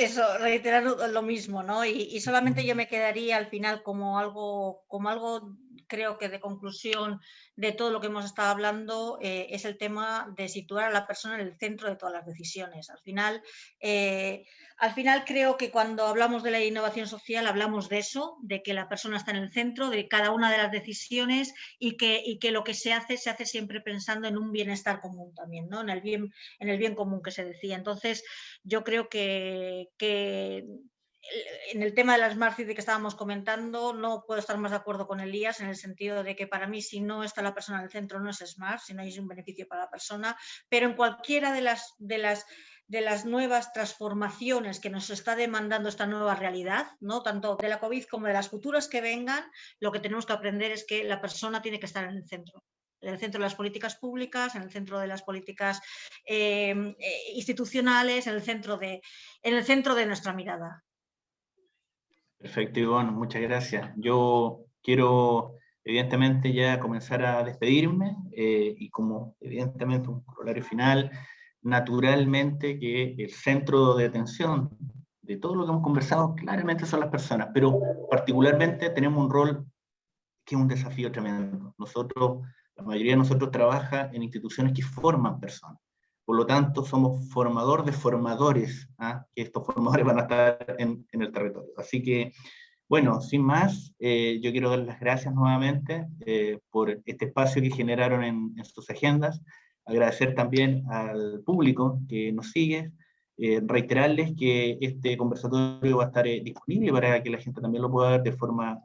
eso, reiterar lo mismo, ¿no? Y solamente yo me quedaría al final como algo creo que de conclusión de todo lo que hemos estado hablando, es el tema de situar a la persona en el centro de todas las decisiones. Al final creo que cuando hablamos de la innovación social hablamos de eso, de que la persona está en el centro de cada una de las decisiones y que lo que se hace siempre pensando en un bienestar común también, ¿no? En el bien común que se decía. Entonces, yo creo que en el tema de la Smart City que estábamos comentando, no puedo estar más de acuerdo con Elías en el sentido de que para mí si no está la persona en el centro no es Smart, si no hay un beneficio para la persona, pero en cualquiera de las nuevas transformaciones que nos está demandando esta nueva realidad, ¿no? Tanto de la COVID como de las futuras que vengan, lo que tenemos que aprender es que la persona tiene que estar en el centro de las políticas públicas, en el centro de las políticas institucionales, en el centro de nuestra mirada. Perfecto, Ivonne, muchas gracias. Yo quiero, evidentemente, ya comenzar a despedirme y como, evidentemente, un corolario final, naturalmente que el centro de atención de todo lo que hemos conversado claramente son las personas, pero particularmente tenemos un rol que es un desafío tremendo. La mayoría de nosotros trabaja en instituciones que forman personas. Por lo tanto, somos formador de formadores, que estos formadores van a estar en el territorio. Así que, bueno, sin más, yo quiero dar las gracias nuevamente por este espacio que generaron en sus agendas. Agradecer también al público que nos sigue. Reiterarles que este conversatorio va a estar disponible para que la gente también lo pueda ver de forma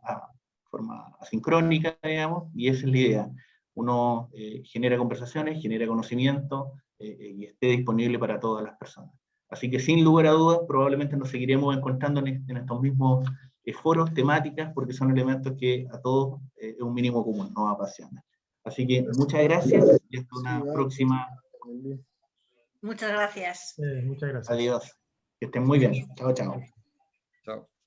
asincrónica, digamos, y esa es la idea. Uno genera conversaciones, genera conocimiento y esté disponible para todas las personas. Así que sin lugar a dudas, probablemente nos seguiremos encontrando en estos mismos foros, temáticas, porque son elementos que a todos es un mínimo común, nos apasiona. Así que muchas gracias y hasta una próxima. Muchas gracias. Muchas gracias. Adiós. Que estén muy bien. Chao, chao. Chao.